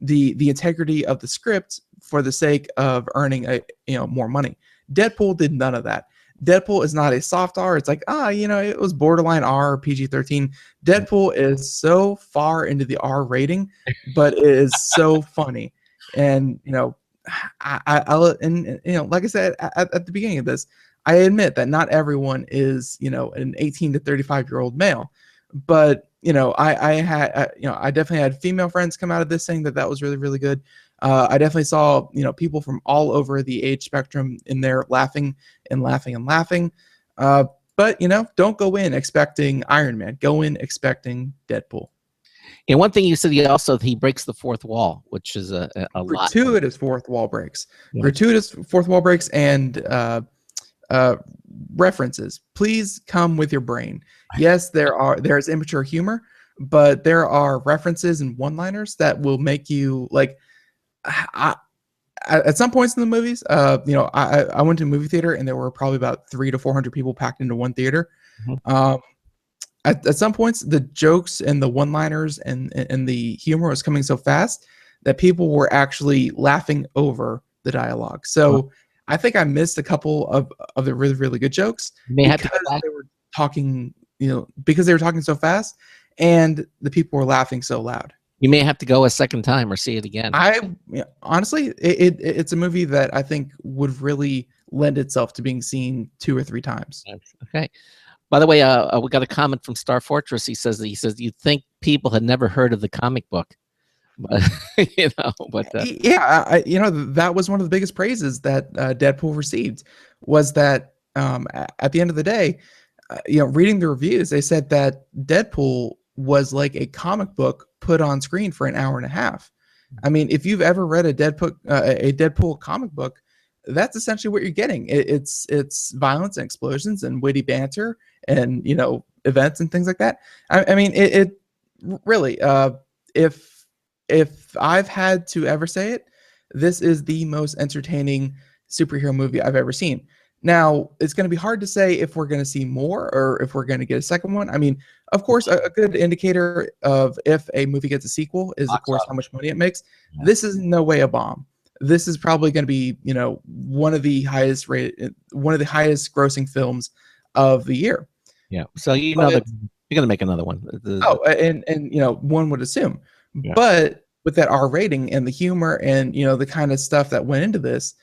the integrity of the script for the sake of earning more money. Deadpool did none of that. Deadpool is not a soft R. It's like, it was borderline R or PG-13. Deadpool is so far into the R rating, but it is so funny. And, like I said at the beginning of this, I admit that not everyone is, an 18 to 35-year-old male. But, I definitely had female friends come out of this saying that was really, really good. I definitely saw, people from all over the age spectrum in there laughing and laughing and laughing. But, don't go in expecting Iron Man. Go in expecting Deadpool. And one thing you said, he breaks the fourth wall, which is a lot. Gratuitous fourth wall breaks. Yeah. Gratuitous fourth wall breaks and references. Please come with your brain. Yes, there's immature humor, but there are references and one-liners that will make you like. At some points in the movies, I went to a movie theater and there were probably about 300 to 400 people packed into one theater. Mm-hmm. At some points, the jokes and the one-liners and the humor was coming so fast that people were actually laughing over the dialogue. So I think I missed a couple of the really, really good jokes because they were talking, because they were talking so fast and the people were laughing so loud. You may have to go a second time or see it again. Honestly, it's a movie that I think would really lend itself to being seen 2 or 3 times. Okay. By the way, we got a comment from Star Fortress. He says you'd think people had never heard of the comic book, but that was one of the biggest praises that Deadpool received was that at the end of the day, reading the reviews, they said that Deadpool was like a comic book put on screen for an hour and a half. I mean, if you've ever read a Deadpool comic book, that's essentially what you're getting. It's violence and explosions and witty banter and events and things like that. I mean, it really. If I've had to ever say it, this is the most entertaining superhero movie I've ever seen. Now, it's going to be hard to say if we're going to see more or if we're going to get a second one. I mean, of course, a good indicator of if a movie gets a sequel is, of course, how much money it makes. Yeah. This is in no way a bomb. This is probably going to be, one of the highest grossing films of the year. Yeah. So you're going to make another one. And one would assume. Yeah. But with that R rating and the humor and the kind of stuff that went into this,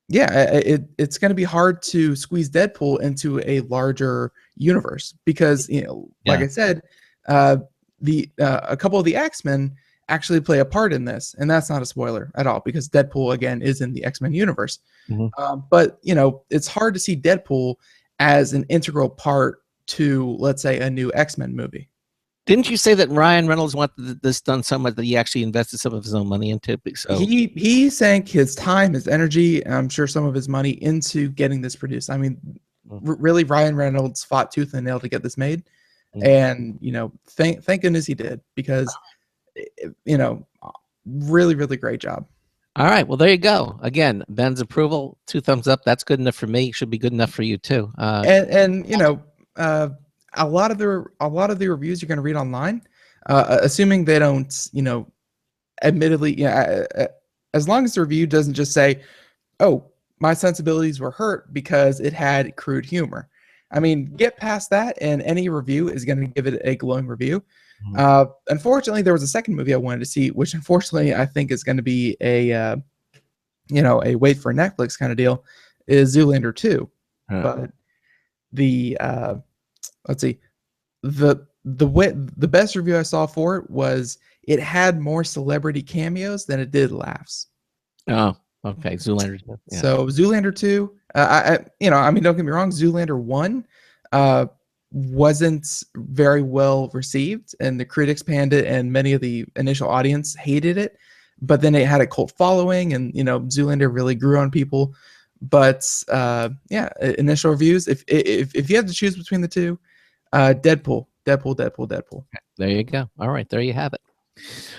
it's going to be hard to squeeze Deadpool into a larger universe because like I said, a couple of the X-Men actually play a part in this, and that's not a spoiler at all because Deadpool again is in the X-Men universe. Mm-hmm. But it's hard to see Deadpool as an integral part to, let's say, a new X-Men movie. Didn't you say that Ryan Reynolds wanted this done so much that he actually invested some of his own money into it? So he sank his time, his energy, I'm sure some of his money into getting this produced. I mean, really, Ryan Reynolds fought tooth and nail to get this made, and thank goodness he did because really, really great job. All right, well there you go. Again, Ben's approval, 2 thumbs up. That's good enough for me. Should be good enough for you too. A lot of the reviews you're going to read online, assuming they don't, admittedly, as long as the review doesn't just say, "Oh, my sensibilities were hurt because it had crude humor." I mean, get past that, and any review is going to give it a glowing review. Mm-hmm. Unfortunately, there was a second movie I wanted to see, which unfortunately I think is going to be a wait for Netflix kind of deal, is Zoolander 2. But the let's see, the best review I saw for it was it had more celebrity cameos than it did laughs. Oh, okay. Zoolander 2. Yeah. So Zoolander 2, don't get me wrong, Zoolander 1 wasn't very well received, and the critics panned it, and many of the initial audience hated it. But then it had a cult following, and Zoolander really grew on people. But yeah, initial reviews. If you had to choose between the two, Deadpool. There you go. All right, there you have it. Just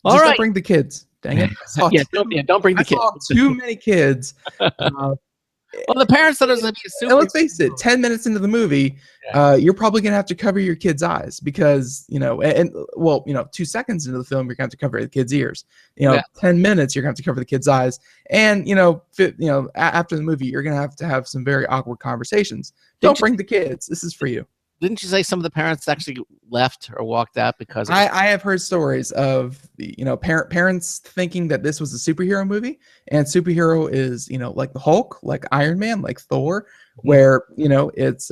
All right. don't bring the kids. Dang it! Don't bring the I kids. saw too many kids. Well, the parents thought it was going to be a super. And let's face it, 10 minutes into the movie, you're probably going to have to cover your kid's eyes because, well, 2 seconds into the film, you're going to have to cover the kid's ears. 10 minutes, you're going to have to cover the kid's eyes. And, after the movie, you're going to have some very awkward conversations. Don't bring the kids. This is for you. Didn't you say some of the parents actually left or walked out because I have heard stories of parents thinking that this was a superhero movie, and superhero is like the Hulk, like Iron Man, like Thor, where it's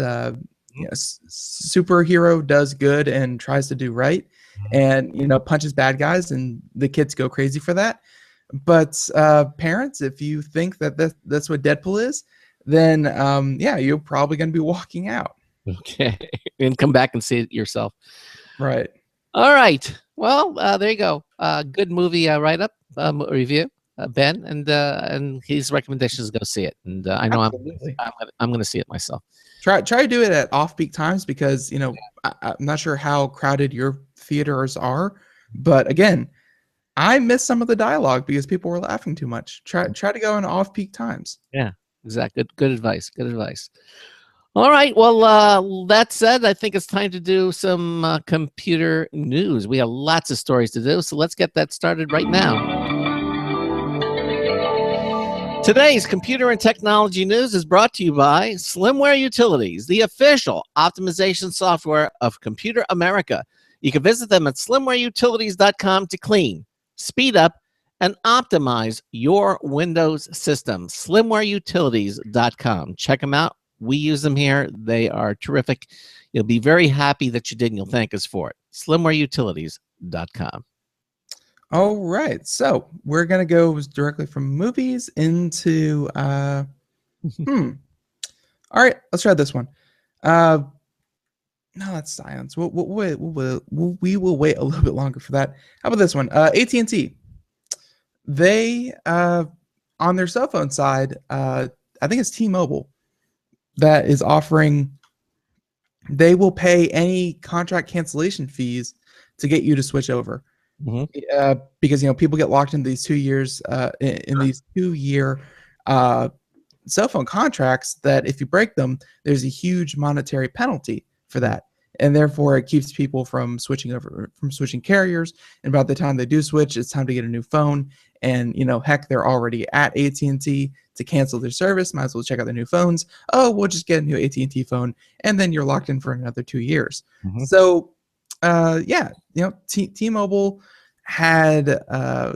superhero does good and tries to do right, and punches bad guys, and the kids go crazy for that. But parents, if you think that that's what Deadpool is, then you're probably going to be walking out. Okay, and come back and see it yourself. Right. All right. Well, there you go. Good movie write-up review, Ben, and his recommendation is go see it. And I know I'm going to see it myself. Try to do it at off-peak times because I'm not sure how crowded your theaters are, but again, I missed some of the dialogue because people were laughing too much. Try to go in off-peak times. Yeah, exactly. Good advice. Good advice. All right. Well, that said, I think it's time to do some computer news. We have lots of stories to do, so let's get that started right now. Today's computer and technology news is brought to you by Slimware Utilities, the official optimization software of Computer America. You can visit them at slimwareutilities.com to clean, speed up, and optimize your Windows system. Slimwareutilities.com. Check them out. We use them here. They are terrific. You'll be very happy that you did, and you'll thank us for it. Slimwareutilities.com. All right. So we're going to go directly from movies into... All right. Let's try this one. No, that's science. We will wait a little bit longer for that. How about this one? AT&T. They, on their cell phone side, I think it's T-Mobile, that is offering, they will pay any contract cancellation fees to get you to switch over. Because people get locked in these 2 years in these 2-year cell phone contracts that if you break them, there's a huge monetary penalty for that, and therefore it keeps people from switching carriers. And by the time they do switch, it's time to get a new phone. And heck, they're already at AT&T to cancel their service. Might as well check out their new phones. Oh, we'll just get a new AT&T phone, and then you're locked in for another 2 years. So, T-Mobile had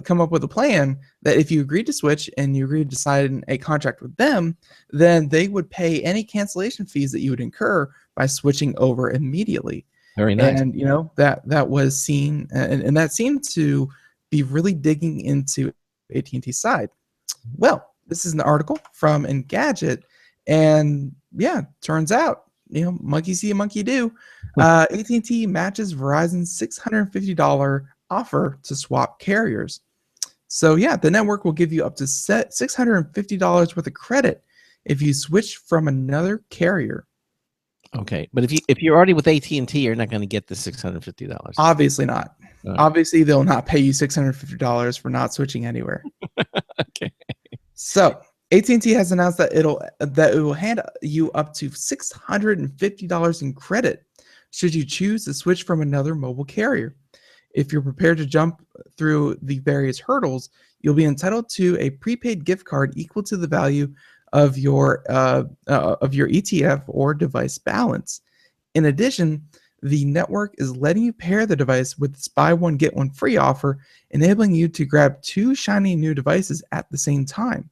come up with a plan that if you agreed to switch and you agreed to sign a contract with them, then they would pay any cancellation fees that you would incur by switching over immediately. Very nice. And that was seen, and that seemed to be really digging into AT&T's side. Well, this is an article from Engadget, and turns out, monkey see, monkey do. AT&T matches Verizon's $650 offer to swap carriers. So the network will give you up to $650 worth of credit if you switch from another carrier. Okay, but if you're already with AT&T, you're not going to get the $650. Obviously not. Obviously, they'll not pay you $650 for not switching anywhere. Okay. So AT&T has announced that it will hand you up to $650 in credit should you choose to switch from another mobile carrier. If you're prepared to jump through the various hurdles, you'll be entitled to a prepaid gift card equal to the value of your ETF or device balance. In addition, the network is letting you pair the device with its buy one get one free offer, enabling you to grab 2 shiny new devices at the same time.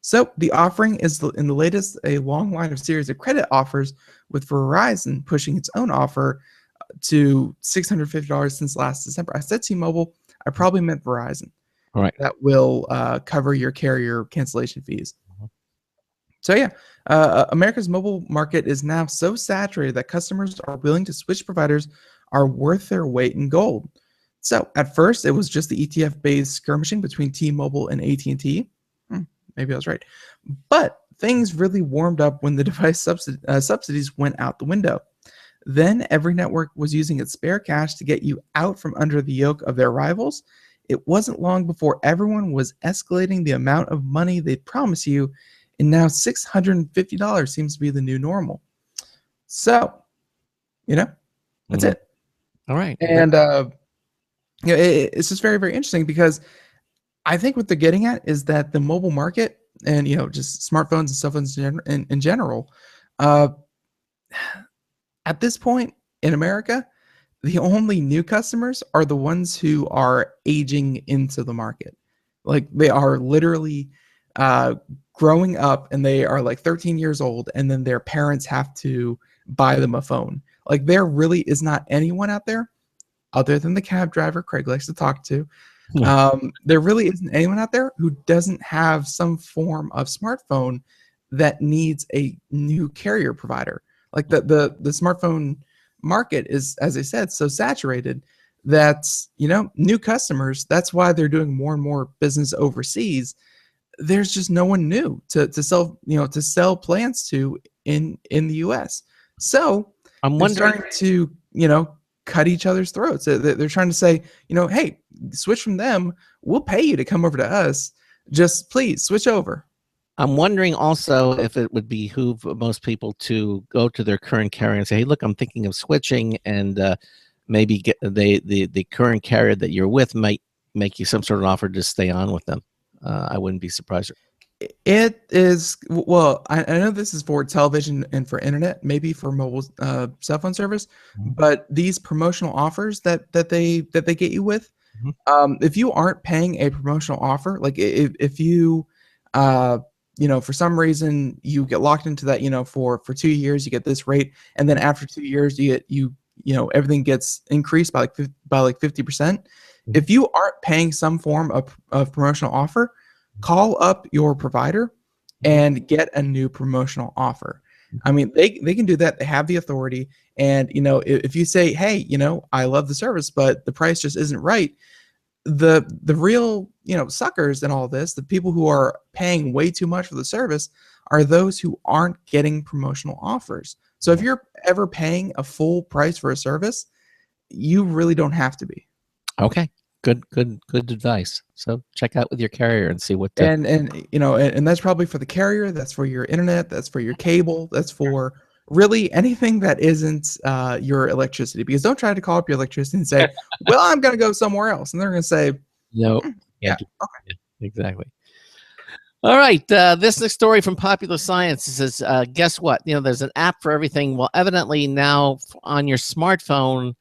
So the offering is in the latest a long line of series of credit offers, with Verizon pushing its own offer to $650 since last December. I said T-Mobile, I probably meant Verizon. All right. That will cover your carrier cancellation fees. So America's mobile market is now so saturated that customers are willing to switch providers are worth their weight in gold. So at first, it was just the ETF-based skirmishing between T-Mobile and AT&T. maybe I was right. But things really warmed up when the device subsidies went out the window. Then every network was using its spare cash to get you out from under the yoke of their rivals. It wasn't long before everyone was escalating the amount of money they'd promise you, and now $650 seems to be the new normal. So, that's it. All right. And it's just very, very interesting because I think what they're getting at is that the mobile market and just smartphones and cell phones in general, at this point in America, the only new customers are the ones who are aging into the market. Like they are literally growing up and they are like 13 years old, and then their parents have to buy them a phone. Like there really is not anyone out there other than the cab driver Craig likes to talk to. There really isn't anyone out there who doesn't have some form of smartphone that needs a new carrier provider. Like the smartphone market is, as I said, so saturated that new customers, that's why they're doing more and more business overseas. There's just no one new to sell plans to in the US. So I'm they're wondering, starting to cut each other's throats. They're trying to say, hey, switch from them. We'll pay you to come over to us. Just please switch over. I'm wondering also if it would behoove most people to go to their current carrier and say, hey, look, I'm thinking of switching, and maybe get the current carrier that you're with might make you some sort of offer to stay on with them. I wouldn't be surprised. It is, well, I know this is for television and for internet, maybe for mobile cell phone service, but these promotional offers that they get you with, if you aren't paying a promotional offer, like if you for some reason you get locked into that, for 2 years you get this rate, and then after 2 years you everything gets increased by like 50%. If you aren't paying some form of promotional offer, call up your provider and get a new promotional offer. I mean, they can do that. They have the authority. And, if you say, hey, I love the service, but the price just isn't right, the real, suckers in all this, the people who are paying way too much for the service, are those who aren't getting promotional offers. So if you're ever paying a full price for a service, you really don't have to be. Okay. Good advice. So check out with your carrier and see what. And that's probably for the carrier. That's for your internet. That's for your cable. That's for really anything that isn't your electricity. Because don't try to call up your electricity and say, "Well, I'm going to go somewhere else," and they're going to say, "No." Yeah. Okay. Yeah, exactly. All right. This next story from Popular Science says, "Guess what? There's an app for everything. Well, evidently now on your smartphone,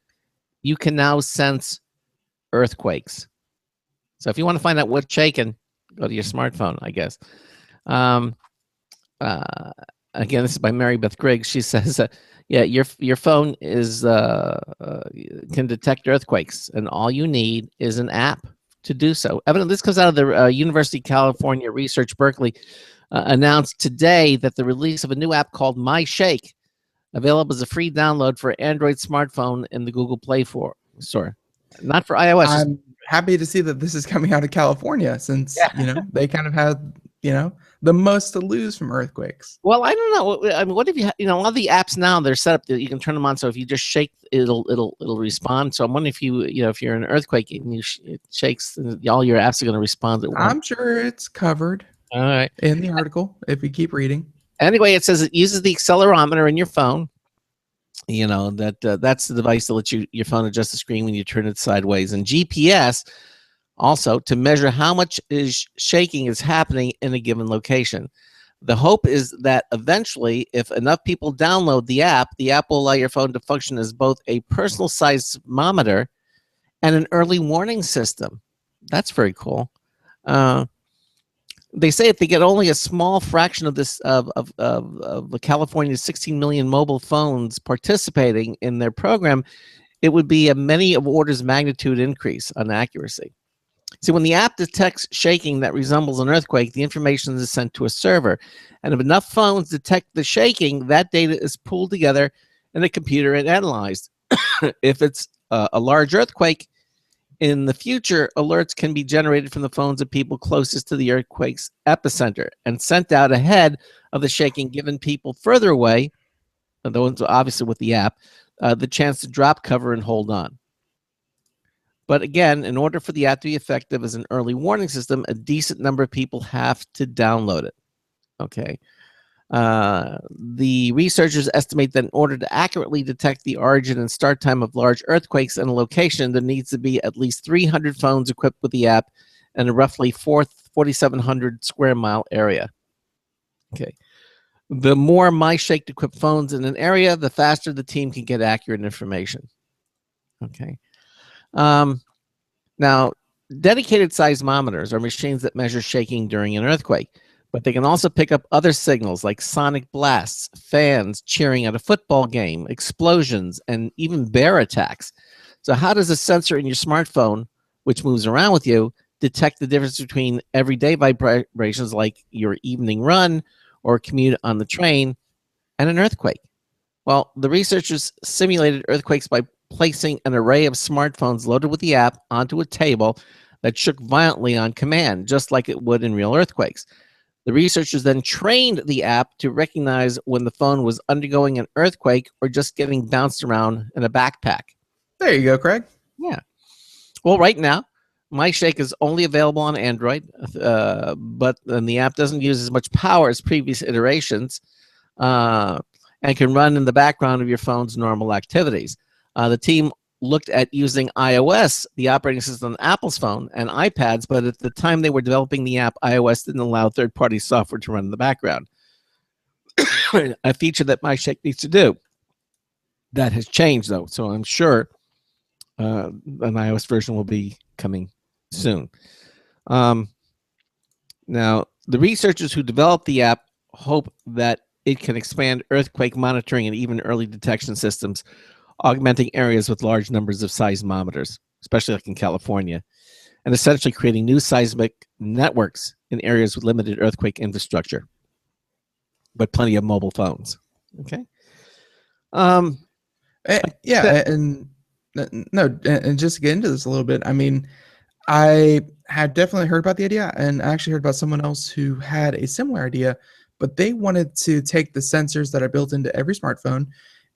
you can now sense earthquakes. So if you want to find out what's shaking, go to your smartphone, I guess." Again, this is by Mary Beth Griggs. She says, "Yeah, your phone is can detect earthquakes, and all you need is an app to do so." Evidently, this comes out of the University of California Research Berkeley. Announced today that the release of a new app called My Shake, available as a free download for Android smartphone in the Google Play Store. Not for iOS. I'm happy to see that this is coming out of California, since they kind of had the most to lose from earthquakes. Well, I don't know. I mean, what if a lot of the apps now, they're set up that you can turn them on, so if you just shake, it'll respond. So I'm wondering if if you're in an earthquake and it shakes, all your apps are going to respond at once. I'm sure it's covered. All right. In the article, if you keep reading. Anyway, it says it uses the accelerometer in your phone. That's the device that lets your phone adjust the screen when you turn it sideways, and GPS also to measure how much shaking is happening in a given location. The hope is that eventually, if enough people download the app will allow your phone to function as both a personal seismometer and an early warning system. That's very cool. They say if they get only a small fraction of this of the California's 16 million mobile phones participating in their program, it would be a many of orders of magnitude increase on accuracy. See, when the app detects shaking that resembles an earthquake, the information is sent to a server, and if enough phones detect the shaking, that data is pulled together in a computer and analyzed. If it's a large earthquake In the future, alerts can be generated from the phones of people closest to the earthquake's epicenter and sent out ahead of the shaking, giving people further away, the ones obviously with the app, the chance to drop cover and hold on. But again, in order for the app to be effective as an early warning system, a decent number of people have to download it. Okay. The researchers estimate that in order to accurately detect the origin and start time of large earthquakes in a location, there needs to be at least 300 phones equipped with the app in a roughly 4,700 square mile area. Okay. The more MyShake equipped phones in an area, the faster the team can get accurate information. Okay. Now, dedicated seismometers are machines that measure shaking during an earthquake, but they can also pick up other signals like sonic blasts, fans cheering at a football game, explosions, and even bear attacks. So how does a sensor in your smartphone, which moves around with you, detect the difference between everyday vibrations like your evening run or commute on the train and an earthquake? Well, the researchers simulated earthquakes by placing an array of smartphones loaded with the app onto a table that shook violently on command, just like it would in real earthquakes. The researchers then trained the app to recognize when the phone was undergoing an earthquake or just getting bounced around in a backpack. There you go, Craig. Yeah. Well, right now, MyShake is only available on Android, but the app doesn't use as much power as previous iterations and can run in the background of your phone's normal activities. The team looked at using iOS, the operating system on Apple's phone, and iPads, but at the time they were developing the app, iOS didn't allow third-party software to run in the background. A feature that MyShake needs to do. That has changed, though, so I'm sure an iOS version will be coming soon. Now, the researchers who developed the app hope that it can expand earthquake monitoring and even early detection systems, augmenting areas with large numbers of seismometers, especially like in California, and essentially creating new seismic networks in areas with limited earthquake infrastructure, but plenty of mobile phones. Okay. Yeah, and no, and just to get into this a little bit, I mean, I had definitely heard about the idea, and I actually heard about someone else who had a similar idea, but they wanted to take the sensors that are built into every smartphone,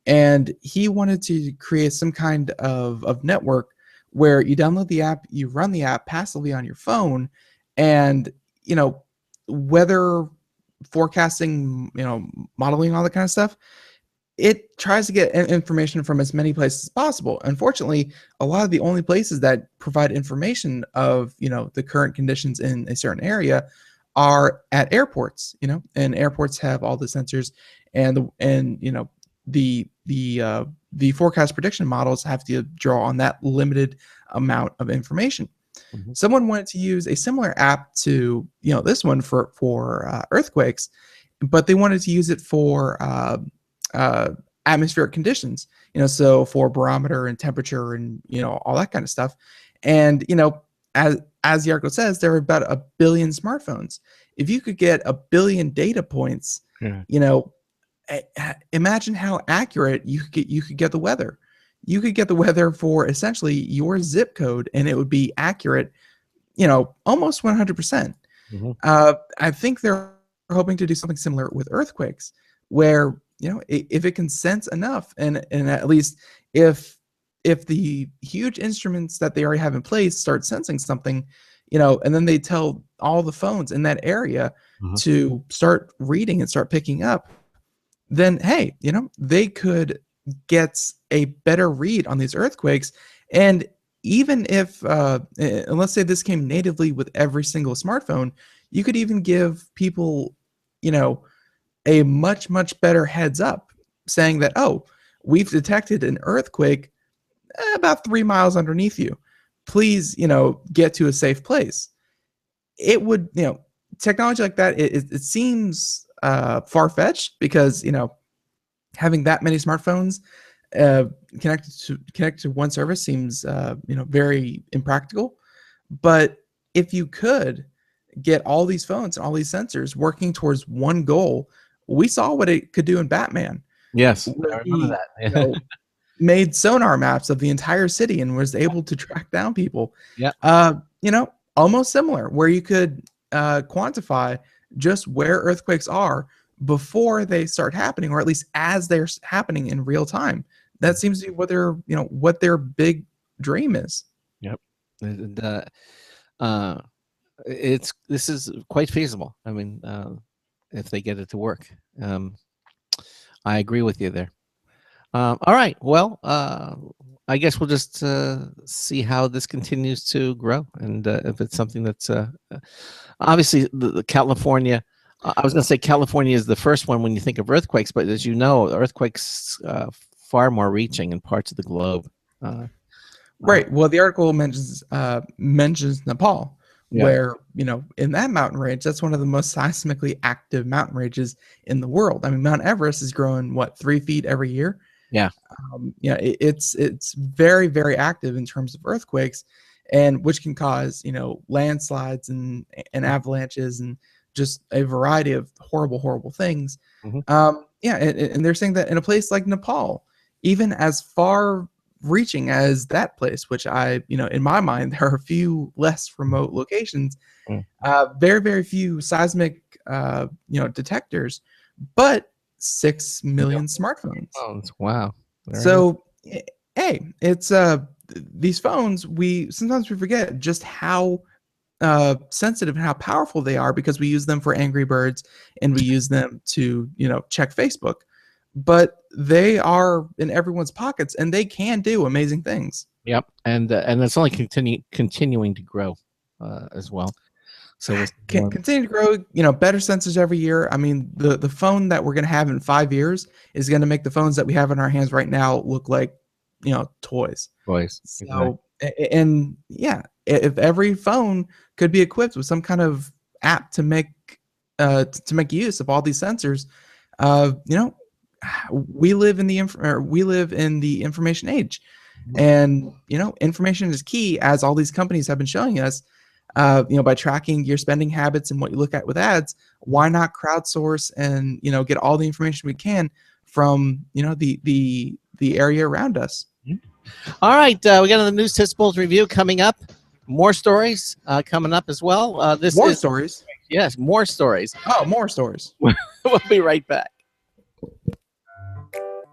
and he wanted to create some kind of network where you download the app, you run the app passively on your phone, and weather forecasting, modeling, all that kind of stuff. It tries to get information from as many places as possible. Unfortunately, a lot of the only places that provide information of the current conditions in a certain area are at airports. And airports have all the sensors, and the forecast prediction models have to draw on that limited amount of information. Mm-hmm. Someone wanted to use a similar app to this one for earthquakes, but they wanted to use it for atmospheric conditions, so for barometer and temperature and all that kind of stuff. And as the article says, there are about 1 billion smartphones. If you could get 1 billion data points, imagine how accurate you could get the weather. You could get the weather for essentially your zip code, and it would be accurate, almost 100%. Mm-hmm. I think they're hoping to do something similar with earthquakes, where if it can sense enough, and at least if the huge instruments that they already have in place start sensing something, and then they tell all the phones in that area to start reading and start picking up, then hey, they could get a better read on these earthquakes. And even if and let's say this came natively with every single smartphone, you could even give people a much better heads up, saying that, oh, we've detected an earthquake about 3 miles underneath you. Please, get to a safe place. It would, technology like that, it seems far-fetched, because having that many smartphones connected to one service seems very impractical. But if you could get all these phones and all these sensors working towards one goal, we saw what it could do in Batman. Yes, I remember that. made sonar maps of the entire city and was able to track down people. Yeah. Almost similar, where you could quantify just where earthquakes are before they start happening, or at least as they're happening in real time. That seems to be what their big dream is. Yep. And, this is quite feasible. I mean, if they get it to work. I agree with you there. All right. Well, I guess we'll just see how this continues to grow, and if it's something that's obviously the California. I was going to say California is the first one when you think of earthquakes, but as you know, earthquakes far more reaching in parts of the globe. Right. Well, the article mentions Nepal, Yeah. where in that mountain range, that's one of the most seismically active mountain ranges in the world. I mean, Mount Everest is growing 3 feet every year. Yeah. It's very, very active in terms of earthquakes, and which can cause landslides and avalanches and just a variety of horrible things. Mhm. And they're saying that in a place like Nepal, even as far reaching as that place, which in my mind, there are a few less remote locations, very, very few seismic, detectors, but 6 million smartphones. Wow. So, hey, it's these phones. Sometimes we forget just how sensitive and how powerful they are, because we use them for Angry Birds and we use them to check Facebook. But they are in everyone's pockets, and they can do amazing things. Yep, and it's only continuing to grow as well. So continue to grow. Better sensors every year. I mean, the phone that we're going to have in 5 years is going to make the phones that we have in our hands right now look like toys. So and yeah, if every phone could be equipped with some kind of app to make use of all these sensors, we live in the information age, and information is key, as all these companies have been showing us. By tracking your spending habits and what you look at with ads, why not crowdsource and get all the information we can from the area around us. All right, we got the News Tips Bulletin Review coming up. More stories coming up as well. More stories. Yes, more stories. Oh, more stories. We'll be right back.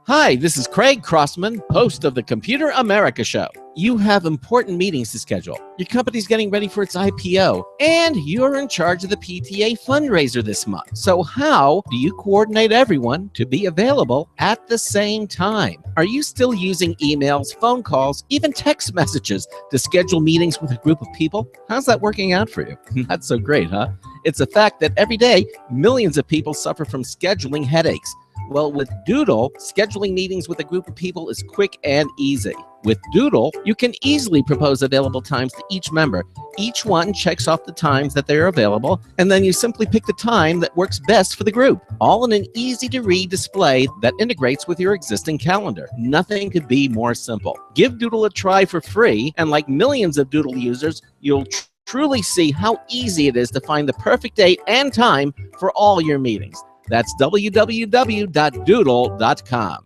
Hi, this is Craig Crossman, host of the Computer America Show. You have important meetings to schedule. Your company's getting ready for its IPO, and you're in charge of the PTA fundraiser this month. So how do you coordinate everyone to be available at the same time? Are you still using emails, phone calls, even text messages to schedule meetings with a group of people? How's that working out for you? Not so great, huh? It's a fact that every day, millions of people suffer from scheduling headaches. Well, with Doodle, scheduling meetings with a group of people is quick and easy. With Doodle, you can easily propose available times to each member. Each one checks off the times that they are available, and then you simply pick the time that works best for the group, all in an easy-to-read display that integrates with your existing calendar. Nothing could be more simple. Give Doodle a try for free, and like millions of Doodle users, you'll truly see how easy it is to find the perfect date and time for all your meetings. That's www.doodle.com.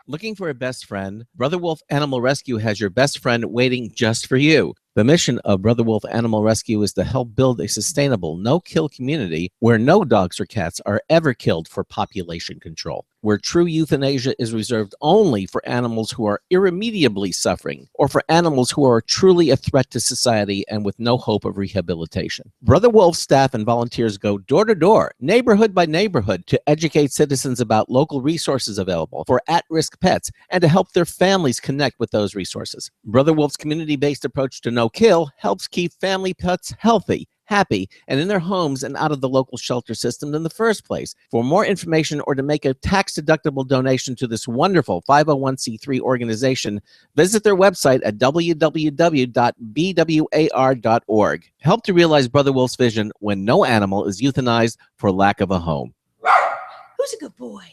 Looking for a best friend? Brother Wolf Animal Rescue has your best friend waiting just for you. The mission of Brother Wolf Animal Rescue is to help build a sustainable, no-kill community where no dogs or cats are ever killed for population control, where true euthanasia is reserved only for animals who are irremediably suffering, or for animals who are truly a threat to society and with no hope of rehabilitation. Brother Wolf staff and volunteers go door to door, neighborhood by neighborhood, to educate citizens about local resources available for at-risk pets and to help their families connect with those resources. Brother Wolf's community-based approach to no-kill helps keep family pets healthy, happy, and in their homes and out of the local shelter system in the first place. For more information or to make a tax-deductible donation to this wonderful 501c3 organization, visit their website at www.bwar.org. Help to realize Brother Wolf's vision when no animal is euthanized for lack of a home. Who's a good boy?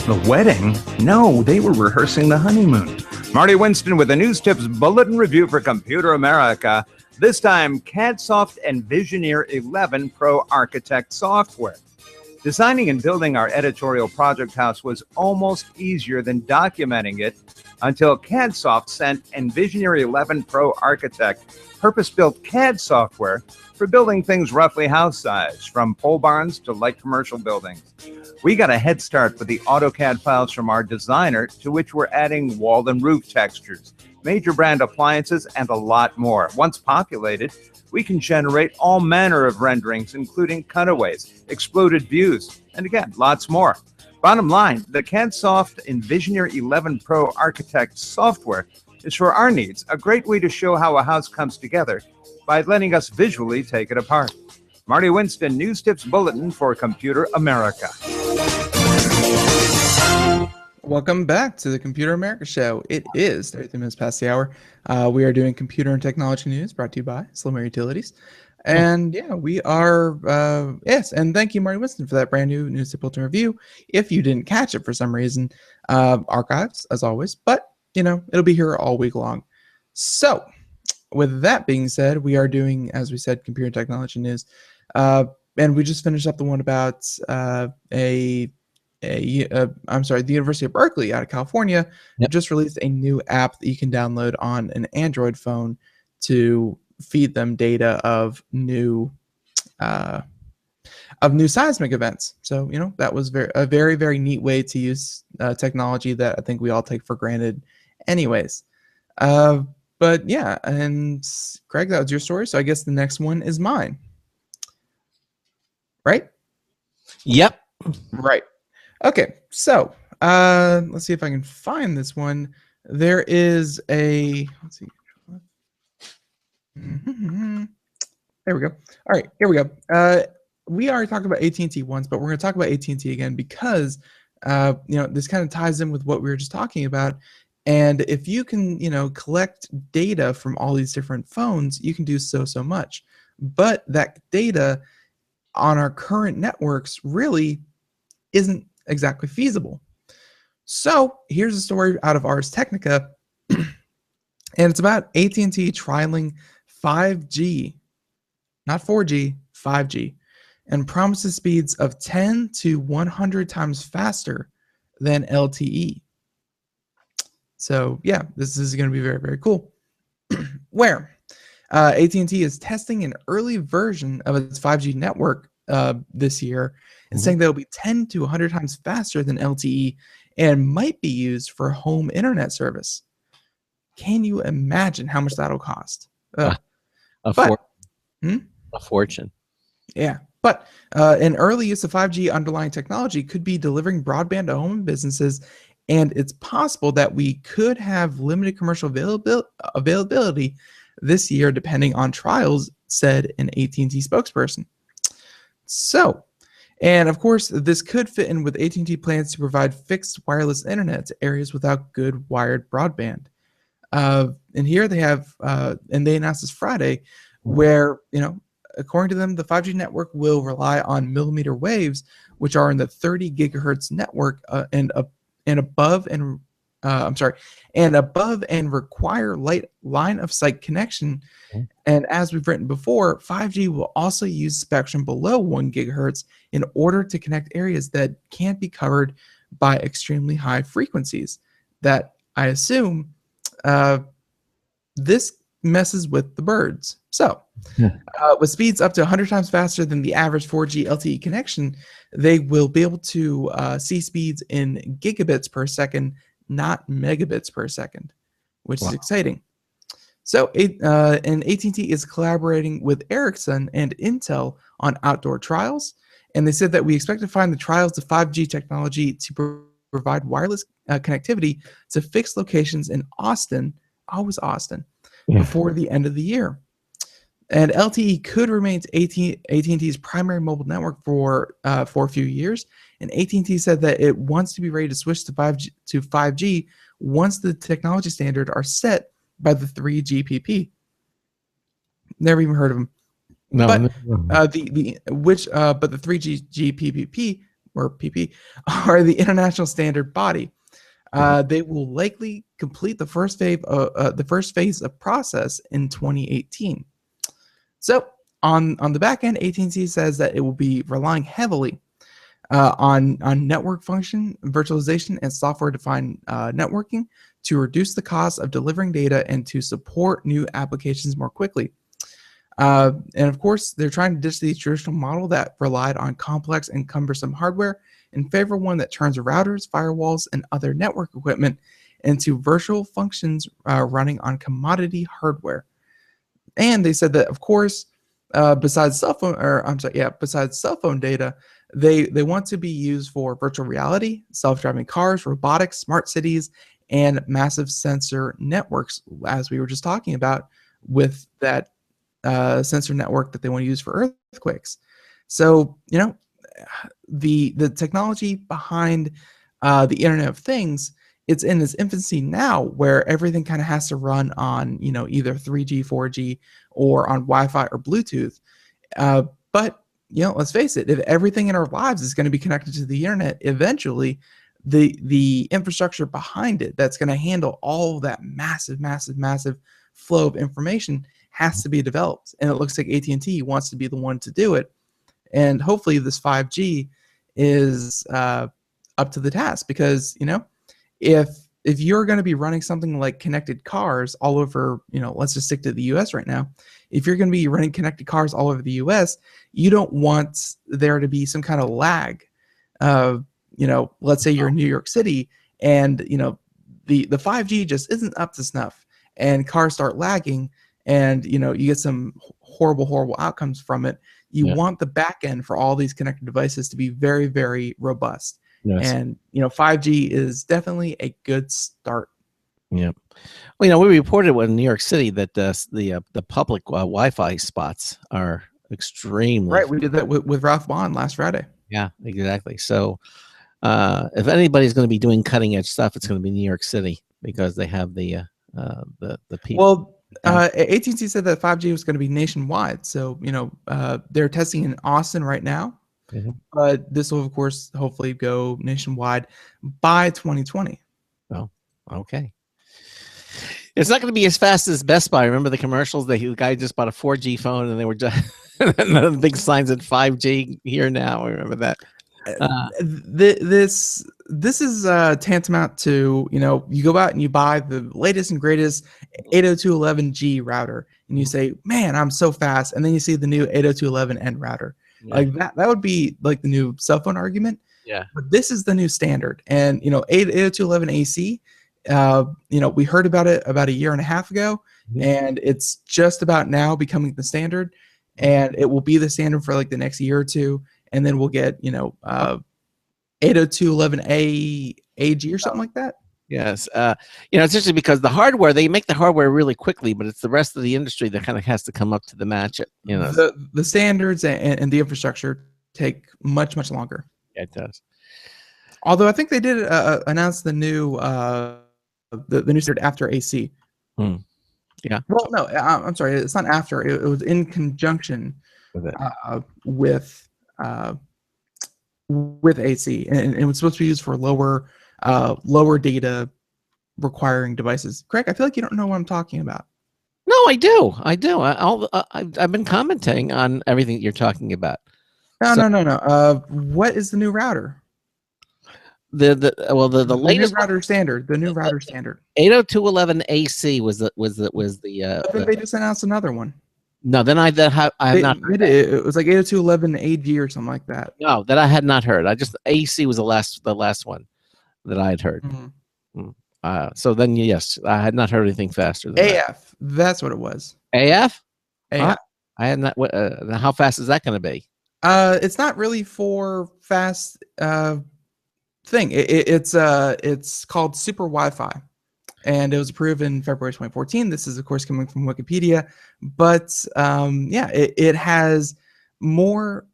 The wedding? No, they were rehearsing the honeymoon. Marty Winston with the News Tips Bulletin Review for Computer America. This time, CADSoft Envisioneer 11 Pro Architect software. Designing and building our editorial project house was almost easier than documenting it until CADSoft sent Envisioneer 11 Pro Architect purpose-built CAD software for building things roughly house size, from pole barns to light commercial buildings. We got a head start with the AutoCAD files from our designer, to which we're adding wall and roof textures, major brand appliances, and a lot more. Once populated, we can generate all manner of renderings, including cutaways, exploded views, and again, lots more. Bottom line, the CADSoft Envisioneer 11 Pro Architect software is, for our needs, a great way to show how a house comes together by letting us visually take it apart. Marty Winston, News Tips Bulletin for Computer America. Welcome back to the Computer America Show. It is 33 minutes past the hour. We are doing computer and technology news brought to you by Slimmer Utilities. And yeah, we are, yes, and thank you, Marty Winston, for that brand new News Tip Bulletin review. If you didn't catch it for some reason, archives, as always, but, you know, it'll be here all week long. So, with that being said, we are doing, as we said, computer and technology news. And we just finished up the one about the University of Berkeley out of California just released a new app that you can download on an Android phone to feed them data of new seismic events. So, you know, that was a very, very neat way to use technology that I think we all take for granted anyways. But yeah, and Craig, that was your story. So I guess the next one is mine. Right? Yep. Right. Okay, so let's see if I can find this one. There is a, let's see. There we go. All right, here we go. We already talked about AT&T once, but we're going to talk about AT&T again because, you know, this kind of ties in with what we were just talking about. And if you can, you know, collect data from all these different phones, you can do so much. But that data on our current networks really isn't exactly feasible. So here's a story out of Ars Technica, and it's about AT&T trialing 5G, not 4G, 5G, and promises speeds of 10 to 100 times faster than LTE. So yeah, this is going to be very, very cool. Where AT&T is testing an early version of its 5G network this year, and saying that it'll be 10 to 100 times faster than LTE and might be used for home internet service. Can you imagine how much that'll cost? A fortune. Yeah, but an early use of 5G underlying technology could be delivering broadband to home businesses, and it's possible that we could have limited commercial availability this year, depending on trials, said an AT&T spokesperson. So, and of course, this could fit in with AT&T plans to provide fixed wireless internet to areas without good wired broadband. And here they have, and they announced this Friday, where, you know, according to them, the 5G network will rely on millimeter waves, which are in the 30 gigahertz network and above and require light line of sight connection. And as we've written before, 5G will also use spectrum below 1 gigahertz in order to connect areas that can't be covered by extremely high frequencies. That, I assume, this messes with the birds. So, with speeds up to 100 times faster than the average 4G LTE connection, they will be able to see speeds in gigabits per second, not megabits per second, which is exciting. So, and AT&T is collaborating with Ericsson and Intel on outdoor trials, and they said that we expect to find the trials of 5G technology to provide wireless connectivity to fixed locations in Austin, always Austin, before the end of the year. And LTE could remain AT&T's primary mobile network for a few years. And AT&T said that it wants to be ready to switch to 5G once the technology standard are set by the 3GPP. Never even heard of them. No. But the 3GPP or PP are the international standard body. They will likely complete the first phase of process in 2018. So on the back end, AT&T says that it will be relying heavily on network function virtualization and software-defined networking to reduce the cost of delivering data and to support new applications more quickly. And of course, they're trying to ditch the traditional model that relied on complex and cumbersome hardware in favor of one that turns routers, firewalls, and other network equipment into virtual functions running on commodity hardware. And they said that, of course, besides cell phone data, they want to be used for virtual reality, self-driving cars, robotics, smart cities, and massive sensor networks, as we were just talking about with that sensor network that they want to use for earthquakes. So, the technology behind the Internet of Things, it's in its infancy now, where everything kind of has to run on, either 3G, 4G, or on Wi-Fi or Bluetooth. But let's face it, if everything in our lives is going to be connected to the internet, eventually the infrastructure behind it that's going to handle all that massive flow of information has to be developed. And it looks like AT&T wants to be the one to do it. And hopefully this 5G is up to the task, because if you're going to be running something like connected cars all over, let's just stick to the US right now. If you're going to be running connected cars all over the US, you don't want there to be some kind of lag. Let's say you're in New York City and, the 5G just isn't up to snuff and cars start lagging and, you get some horrible outcomes from it. You want the back end for all these connected devices to be very, very robust. Yes. And 5G is definitely a good start. Yeah. Well, we reported in New York City that the public Wi-Fi spots are extremely right. We did that with Ralph Bond last Friday. Yeah, exactly. So if anybody's going to be doing cutting edge stuff, it's going to be New York City, because they have the people. Well, AT&T said that 5G was going to be nationwide. So they're testing in Austin right now. Mm-hmm. But this will, of course, hopefully go nationwide by 2020. Oh, okay. It's not going to be as fast as Best Buy. Remember the commercials? The guy just bought a 4G phone, and they were just the big signs at 5G here now. I remember that. This is tantamount to you go out and you buy the latest and greatest 802.11g router, and you say, "Man, I'm so fast," and then you see the new 802.11n router. Yeah. Like that would be like the new cell phone argument. Yeah. But this is the new standard. And 802.11 AC, we heard about it about a year and a half ago, and it's just about now becoming the standard, and it will be the standard for like the next year or two, and then we'll get 802.11a AG or something like that. Yes. It's interesting because they make the hardware really quickly, but it's the rest of the industry that kind of has to come up to the match it. The standards and the infrastructure take much longer. Yeah, it does. Although I think they did announce the new the new standard after AC. Yeah. Well, no, I'm sorry, it's not after. It was in conjunction with AC, and it was supposed to be used for lower data requiring devices. Craig, I feel like you don't know what I'm talking about. No, I do. I've been commenting on everything that you're talking about. No. What is the new router? The new latest router standard. The new router standard. 802.11 AC was the. I think they just announced another one. No, then I have not heard. It was like 802.11 AG or something like that. No, that I had not heard. AC was the last one that I had heard. Mm-hmm. So then, yes, I had not heard anything faster than AF. That's what it was. AF? AF. I had not. How fast is that going to be? It's not really for fast thing. It's called Super Wi-Fi, and it was approved in February 2014. This is, of course, coming from Wikipedia, but it has more.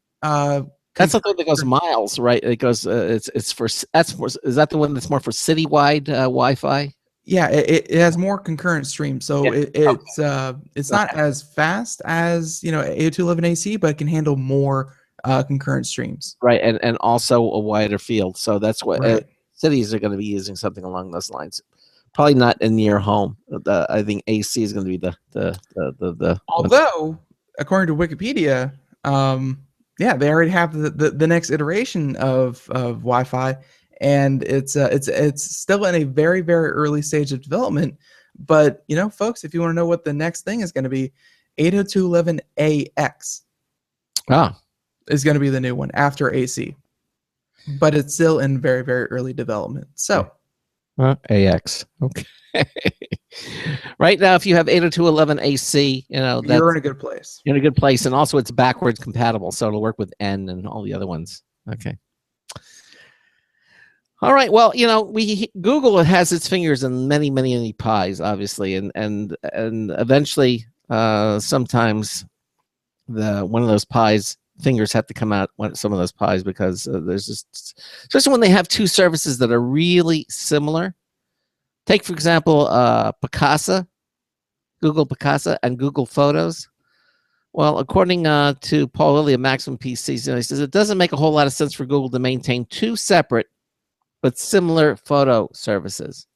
That's the thing that goes miles, right? It goes. Is that the one that's more for citywide Wi-Fi? Yeah, it has more concurrent streams, so it's not as fast as 802.11 AC, but it can handle more concurrent streams. Right, and also a wider field. So that's what cities are going to be using, something along those lines. Probably not in near home. I think AC is going to be the. Although according to Wikipedia, yeah, they already have the next iteration of Wi-Fi, and it's still in a very, very early stage of development. But folks, if you want to know what the next thing is going to be, 802.11ax is going to be the new one after AC, but it's still in very, very early development. So, AX. Okay. Right now, if you have 802.11ac, you're in a good place. You're in a good place, and also it's backwards compatible, so it'll work with N and all the other ones. Okay. All right. Well, Google has its fingers in many, many, many pies, obviously, and eventually, sometimes one of those pies fingers have to come out some of those pies, because there's just, especially when they have two services that are really similar. Take, for example, Picasa, Google Picasa, and Google Photos. Well, according to Paul Lilly of Maximum PCs, he says it doesn't make a whole lot of sense for Google to maintain two separate but similar photo services.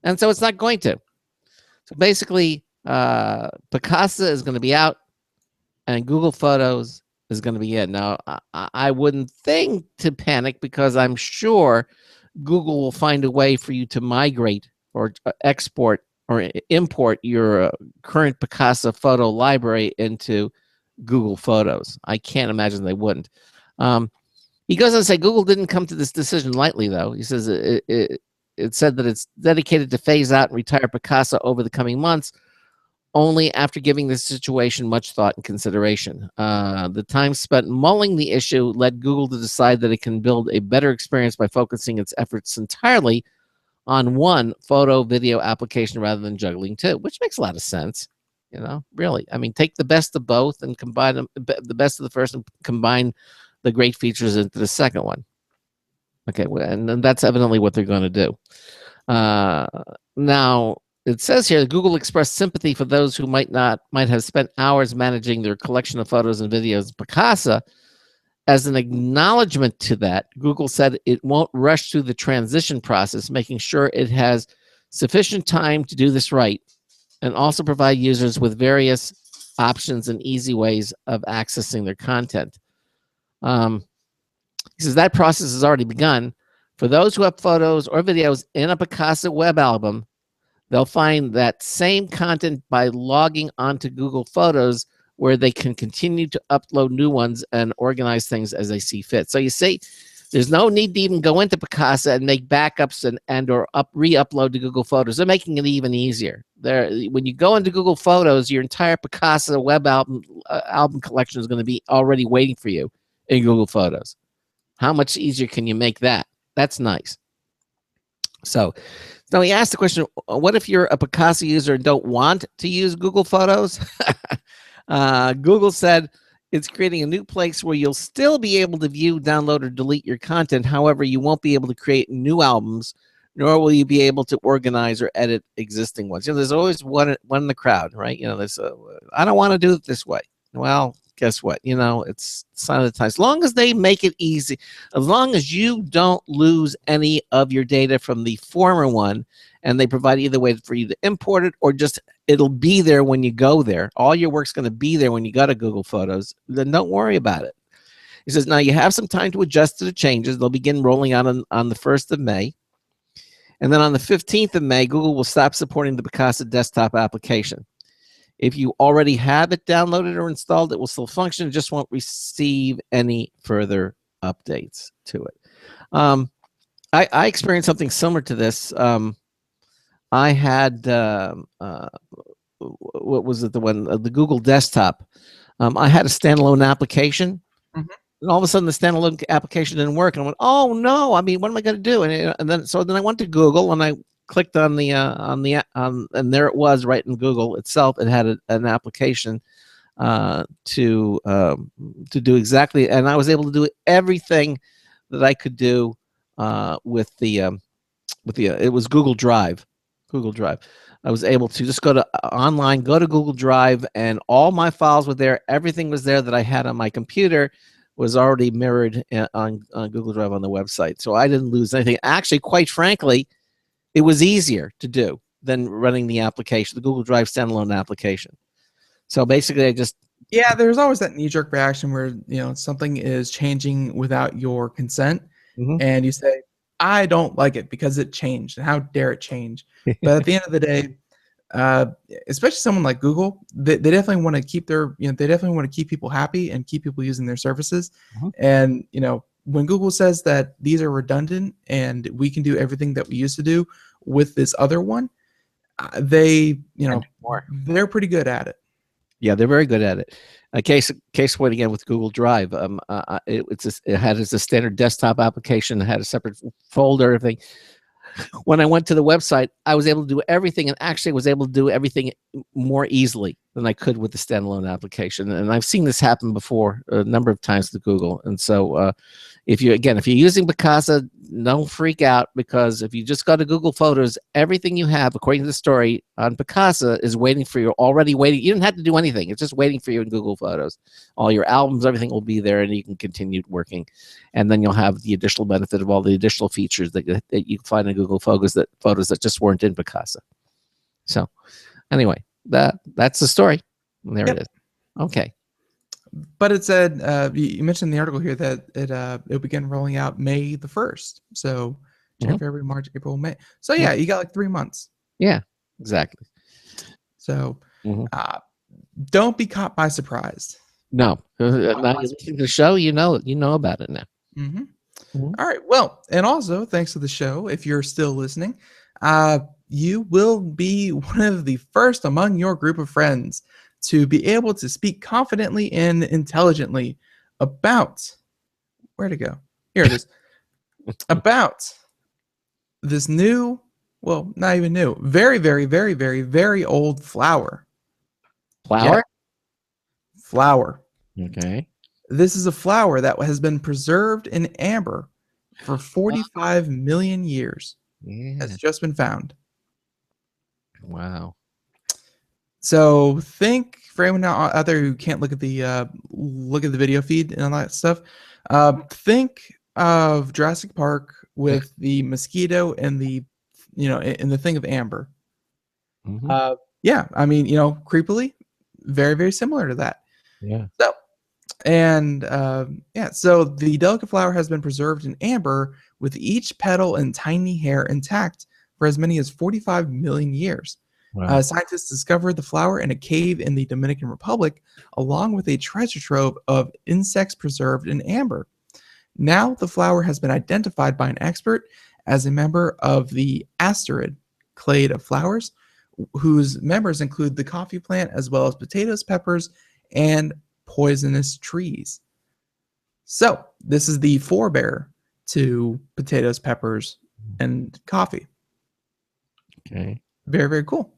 And so it's not going to. So basically, Picasa is going to be out, and Google Photos is going to be in. Now, I wouldn't think to panic, because I'm sure Google will find a way for you to migrate or export or import your current Picasa photo library into Google Photos. I can't imagine they wouldn't. He goes on to say Google didn't come to this decision lightly, though. He says it said that it's dedicated to phase out and retire Picasa over the coming months, only after giving the situation much thought and consideration. The time spent mulling the issue led Google to decide that it can build a better experience by focusing its efforts entirely on one photo video application rather than juggling two, which makes a lot of sense. Really. I mean, take the best of both and combine them, the best of the first, and combine the great features into the second one. Okay, and that's evidently what they're going to do. Now, it says here that Google expressed sympathy for those who might have spent hours managing their collection of photos and videos in Picasa. As an acknowledgement to that, Google said it won't rush through the transition process, making sure it has sufficient time to do this right, and also provide users with various options and easy ways of accessing their content. He says that process has already begun. For those who have photos or videos in a Picasa web album, they'll find that same content by logging onto Google Photos, where they can continue to upload new ones and organize things as they see fit. So you see, there's no need to even go into Picasa and make backups and or re-upload to Google Photos. They're making it even easier. When you go into Google Photos, your entire Picasa web album collection is going to be already waiting for you in Google Photos. How much easier can you make that? That's nice. So now he asked the question, what if you're a Picasa user and don't want to use Google Photos? Google said it's creating a new place where you'll still be able to view, download, or delete your content. However, you won't be able to create new albums, nor will you be able to organize or edit existing ones. There's always one in the crowd, right? I don't want to do it this way. Well, guess what? It's sign of the times. As long as they make it easy, as long as you don't lose any of your data from the former one, and they provide either way for you to import it, or just it'll be there when you go there. All your work's going to be there when you go to Google Photos. Then don't worry about it. He says, now you have some time to adjust to the changes. They'll begin rolling out on the 1st of May. And then on the 15th of May, Google will stop supporting the Picasa desktop application. If you already have it downloaded or installed, it will still function. It just won't receive any further updates to it. I experienced something similar to this. I had, what was it, the Google desktop. I had a standalone application, and all of a sudden the standalone application didn't work. And I went, oh no, what am I going to do? And then I went to Google, and I clicked on and there it was right in Google itself. It had an application to do exactly, and I was able to do everything that I could do with the it was Google Drive. I was able to just go to Google Drive, and all my files were there. Everything was there that I had on my computer was already mirrored on Google Drive on the website. So I didn't lose anything. Actually, quite frankly, it was easier to do than running the application, the Google Drive standalone application. So basically, I just Yeah, there's always that knee-jerk reaction where, something is changing without your consent, Mhm. and you say, "I don't like it because it changed, and how dare it change?" But at the end of the day, uh, especially someone like Google, they definitely want to keep they definitely want to keep people happy and keep people using their services. Mhm. And, when Google says that these are redundant and we can do everything that we used to do with this other one, they, And more. they're pretty good at it. Yeah, they're very good at it. Case point again with Google Drive. It had as a standard desktop application. It had a separate folder, everything. When I went to the website, I was able to do everything, and actually was able to do everything more easily than I could with the standalone application. And I've seen this happen before a number of times with Google. And so, if you're using Picasa, don't freak out, because if you just go to Google Photos, everything you have, according to the story on Picasa, is waiting for you. Already waiting. You don't have to do anything. It's just waiting for you in Google Photos. All your albums, everything will be there, and you can continue working. And then you'll have the additional benefit of all the additional features that you can find in Google Photos that just weren't in Picasa. So, anyway, that's the story. And there it is. Okay. But it said you mentioned in the article here that it'll begin rolling out May the 1st. So January, February, March, April, May. So yeah, you got like 3 months. Yeah, exactly. So don't be caught by surprise. No, now you're listening to the show, you know about it now. All right. Well, and also thanks to the show, if you're still listening, you will be one of the first among your group of friends to be able to speak confidently and intelligently about where to go. Here it is. About this new, well, not even new, very, very, very, very, very old flower. Flower? Yeah. Flower. Okay. This is a flower that has been preserved in amber for 45 million years. Yeah. Has just been found. Wow. So think, for anyone out there who can't look at the video feed and all that stuff, think of Jurassic Park with the mosquito and the and the thing of amber. Yeah, I mean, creepily, very, very similar to that. Yeah. So, and so the delicate flower has been preserved in amber with each petal and tiny hair intact for as many as 45 million years. Wow. Scientists discovered the flower in a cave in the Dominican Republic, along with a treasure trove of insects preserved in amber. Now, the flower has been identified by an expert as a member of the asterid clade of flowers, whose members include the coffee plant as well as potatoes, peppers, and poisonous trees. So, this is the forebear to potatoes, peppers, and coffee. Okay. Very, very cool.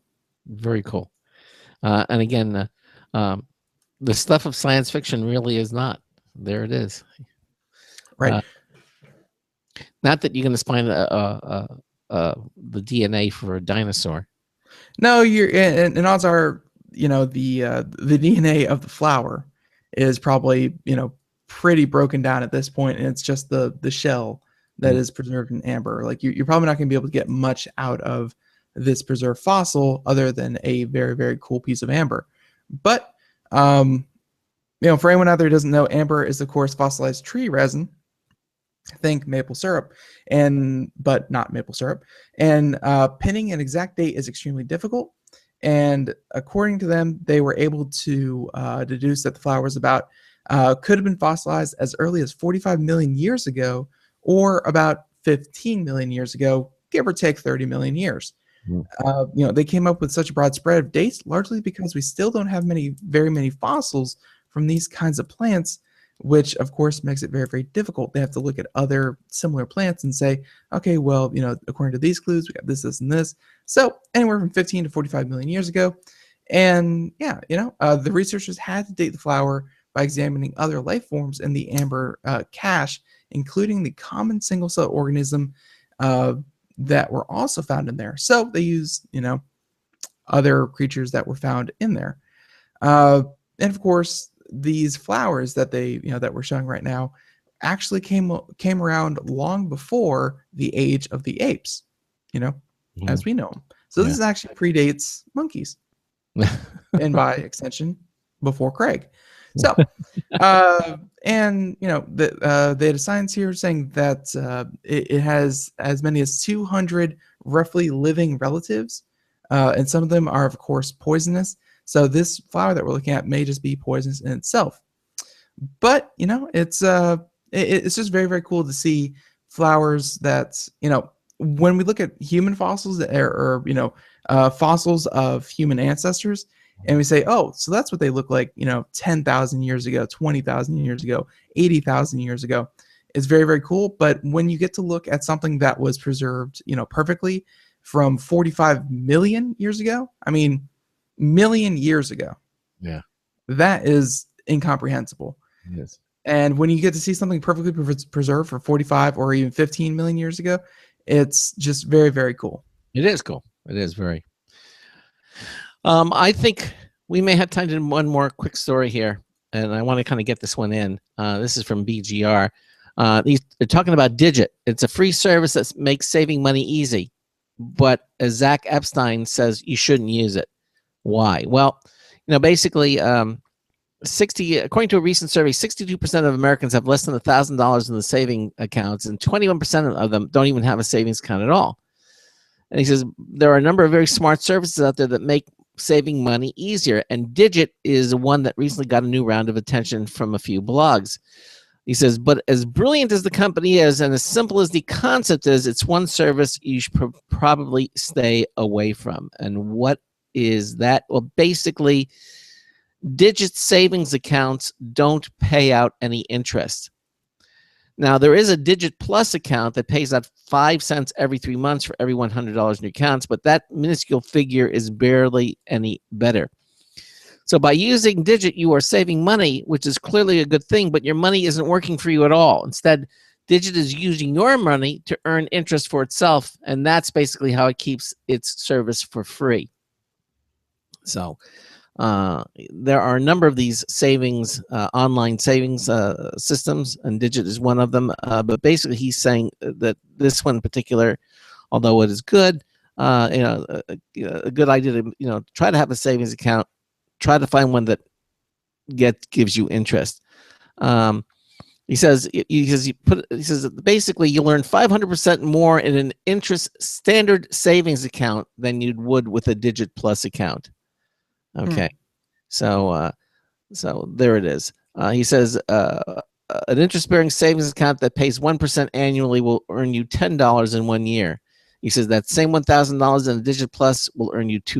Very cool. And again, the stuff of science fiction really is not. There it is. Right. Not that you're going to find the DNA for a dinosaur. No, and odds are, the DNA of the flower is probably, pretty broken down at this point, and it's just the shell that is preserved in amber. Like you're probably not going to be able to get much out of this preserved fossil other than a very, very cool piece of amber. But for anyone out there who doesn't know, amber is of course fossilized tree resin. Think maple syrup, but not maple syrup. And pinning an exact date is extremely difficult. And according to them, they were able to deduce that the flower was could have been fossilized as early as 45 million years ago, or about 15 million years ago, give or take 30 million years. They came up with such a broad spread of dates largely because we still don't have very many fossils from these kinds of plants, which of course makes it very, very difficult. They have to look at other similar plants and say, okay, well, according to these clues, we got this, this, and this. So anywhere from 15 to 45 million years ago. And the researchers had to date the flower by examining other life forms in the amber cache, including the common single-cell organism that were also found in there. So they used, other creatures that were found in there. And of course, these flowers that that we're showing right now actually came around long before the age of the apes, as we know them. So this actually predates monkeys, and by extension, before Craig. So, and the data science here saying that it has as many as 200 roughly living relatives, and some of them are of course poisonous. So this flower that we're looking at may just be poisonous in itself. But it's just very, very cool to see flowers that, when we look at human fossils that or fossils of human ancestors, and we say, oh, so that's what they look like 10,000 years ago, 20,000 years ago, 80,000 years ago. It's very, very cool. But when you get to look at something that was preserved perfectly from 45 million years ago, I mean million years ago, Yeah, that is incomprehensible. yes. And when you get to see something perfectly preserved for 45 or even 15 million years ago, it's just very, very cool. It is cool. It is very. I think we may have time to do one more quick story here, and I want to kind of get this one in. This is from BGR. They're talking about Digit. It's a free service that makes saving money easy, but as Zach Epstein says, you shouldn't use it. Why? Well, basically, according to a recent survey, 62% of Americans have less than $1,000 in the saving accounts, and 21% of them don't even have a savings account at all. And he says there are a number of very smart services out there that make saving money easier, and Digit is one that recently got a new round of attention from a few blogs. He says, but as brilliant as the company is and as simple as the concept is, it's one service you should probably stay away from. And what is that? Well, basically, Digit savings accounts don't pay out any interest. Now, there is a Digit Plus account that pays out 5 cents every 3 months for every $100 in your accounts, but that minuscule figure is barely any better. So by using Digit, you are saving money, which is clearly a good thing, but your money isn't working for you at all. Instead, Digit is using your money to earn interest for itself, and that's basically how it keeps its service for free. So there are a number of these savings, online savings systems, and Digit is one of them. But basically, he's saying that this one in particular, although it is good, a good idea to try to have a savings account. Try to find one that gives you interest. He says basically you'll earn 500% more in an interest standard savings account than you would with a Digit Plus account. Okay, so there it is. He says an interest-bearing savings account that pays 1% annually will earn you $10 in 1 year. He says that same $1,000 in a Digit Plus will earn you $2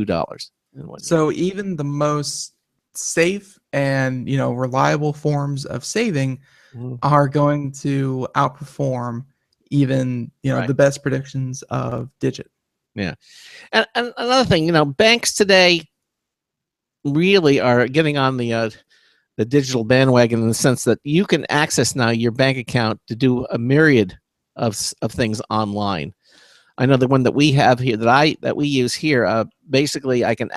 in 1 year. So even the most safe and reliable forms of saving are going to outperform even Right. the best predictions of Digit. Yeah, and another thing, banks today really are getting on the digital bandwagon in the sense that you can access now your bank account to do a myriad of things online. I know the one that we have here that we use here. Basically, I can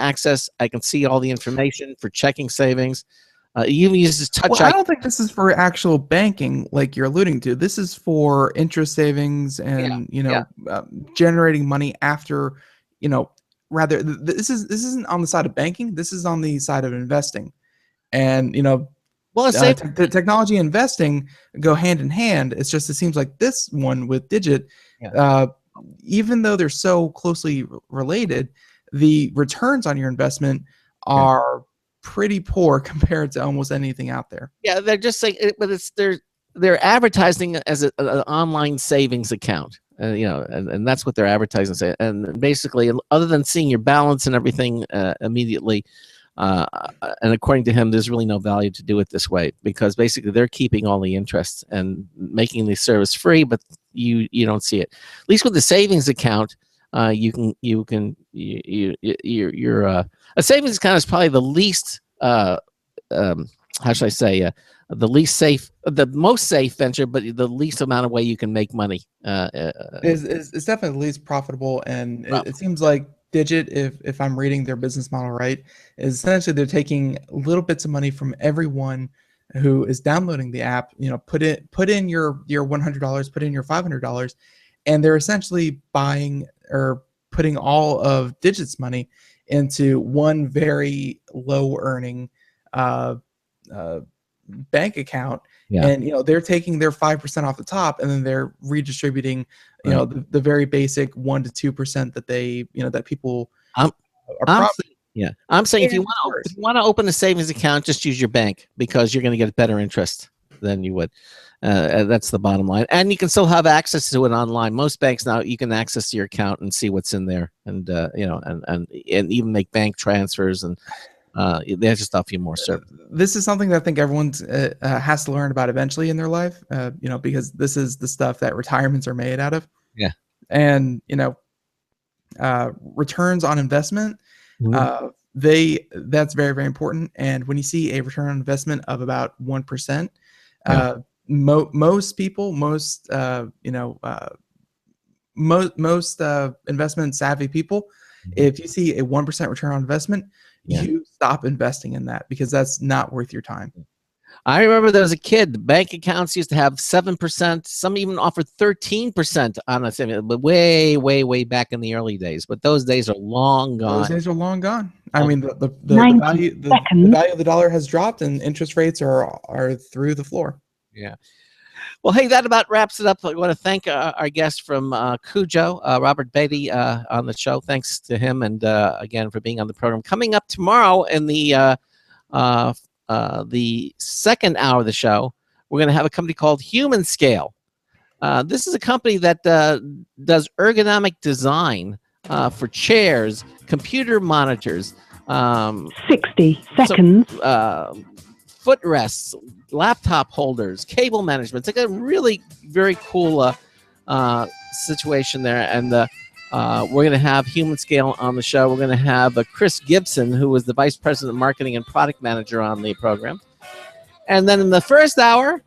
see all the information for checking savings. Even uses touch. Well, I don't think this is for actual banking, like you're alluding to. This is for interest savings and generating money after, rather. This isn't on the side of banking. This is on the side of investing, and well, technology and investing go hand in hand. It seems like this one with Digit. Yeah. Even though they're so closely related, the returns on your investment are pretty poor compared to almost anything out there. Yeah, they're just saying, but they're advertising as an online savings account, and that's what they're advertising. And basically, other than seeing your balance and everything immediately, and according to him, there's really no value to do it this way because basically they're keeping all the interest and making the service free, but you don't see it. At least with the savings account, a savings account is probably the least how should I say the least safe, the most safe venture, but the least amount of way you can make money. It's definitely the least profitable, and it seems like Digit, if I'm reading their business model right, is essentially they're taking little bits of money from everyone who is downloading the app. Put in your $100, put in your $500, and they're essentially buying or putting all of Digit's money into one very low earning bank account, Yeah. and they're taking their 5% off the top, and then they're redistributing the very basic 1 to 2% that they that people I'm, are I'm probably. yeah. I'm saying if you worse. want to open a savings account, just use your bank because you're going to get better interest than you would. That's the bottom line, and you can still have access to it online. Most banks now you can access your account and see what's in there, and and even make bank transfers, and they just offer you more service. This is something that I think everyone has to learn about eventually in their life, because this is the stuff that retirements are made out of. Yeah. And returns on investment, that's very, very important. And when you see a return on investment of about 1%, most people, most investment savvy people, if you see a 1% return on investment, you stop investing in that, because that's not worth your time. I remember there was a kid, bank accounts used to have 7%. Some even offered 13% on a savings, but way, way, way back in the early days. But those days are long gone. Those days are long gone. I mean, the value of the dollar has dropped, and interest rates are through the floor. Yeah. Well, hey, that about wraps it up. I want to thank our guest from CUJO, Robert Beatty, on the show. Thanks to him, and again for being on the program. Coming up tomorrow in the second hour of the show, we're going to have a company called Human Scale. This is a company that does ergonomic design for chairs, computer monitors, 60 seconds, footrests, laptop holders, cable management. It's like a really very cool situation there. And we're going to have Human Scale on the show. We're going to have Chris Gibson, who was the Vice President of Marketing and Product Manager on the program. And then in the first hour,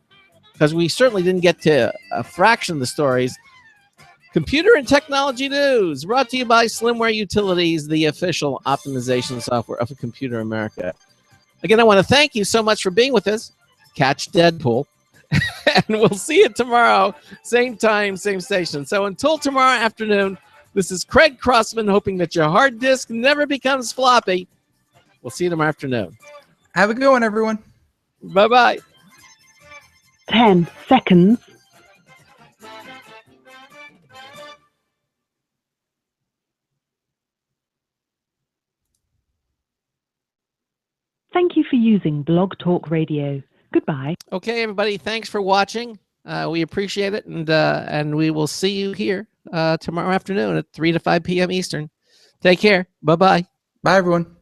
because we certainly didn't get to a fraction of the stories, Computer and Technology News, brought to you by Slimware Utilities, the official optimization software of Computer America. Again, I want to thank you so much for being with us. Catch Deadpool. And we'll see you tomorrow, same time, same station. So until tomorrow afternoon, this is Craig Crossman, hoping that your hard disk never becomes floppy. We'll see you tomorrow afternoon. Have a good one, everyone. Bye-bye. 10 seconds. Thank you for using Blog Talk Radio. Goodbye. Okay, everybody, thanks for watching. We appreciate it, and we will see you here tomorrow afternoon at 3 to 5 p.m. Eastern. Take care. Bye-bye. Bye, everyone.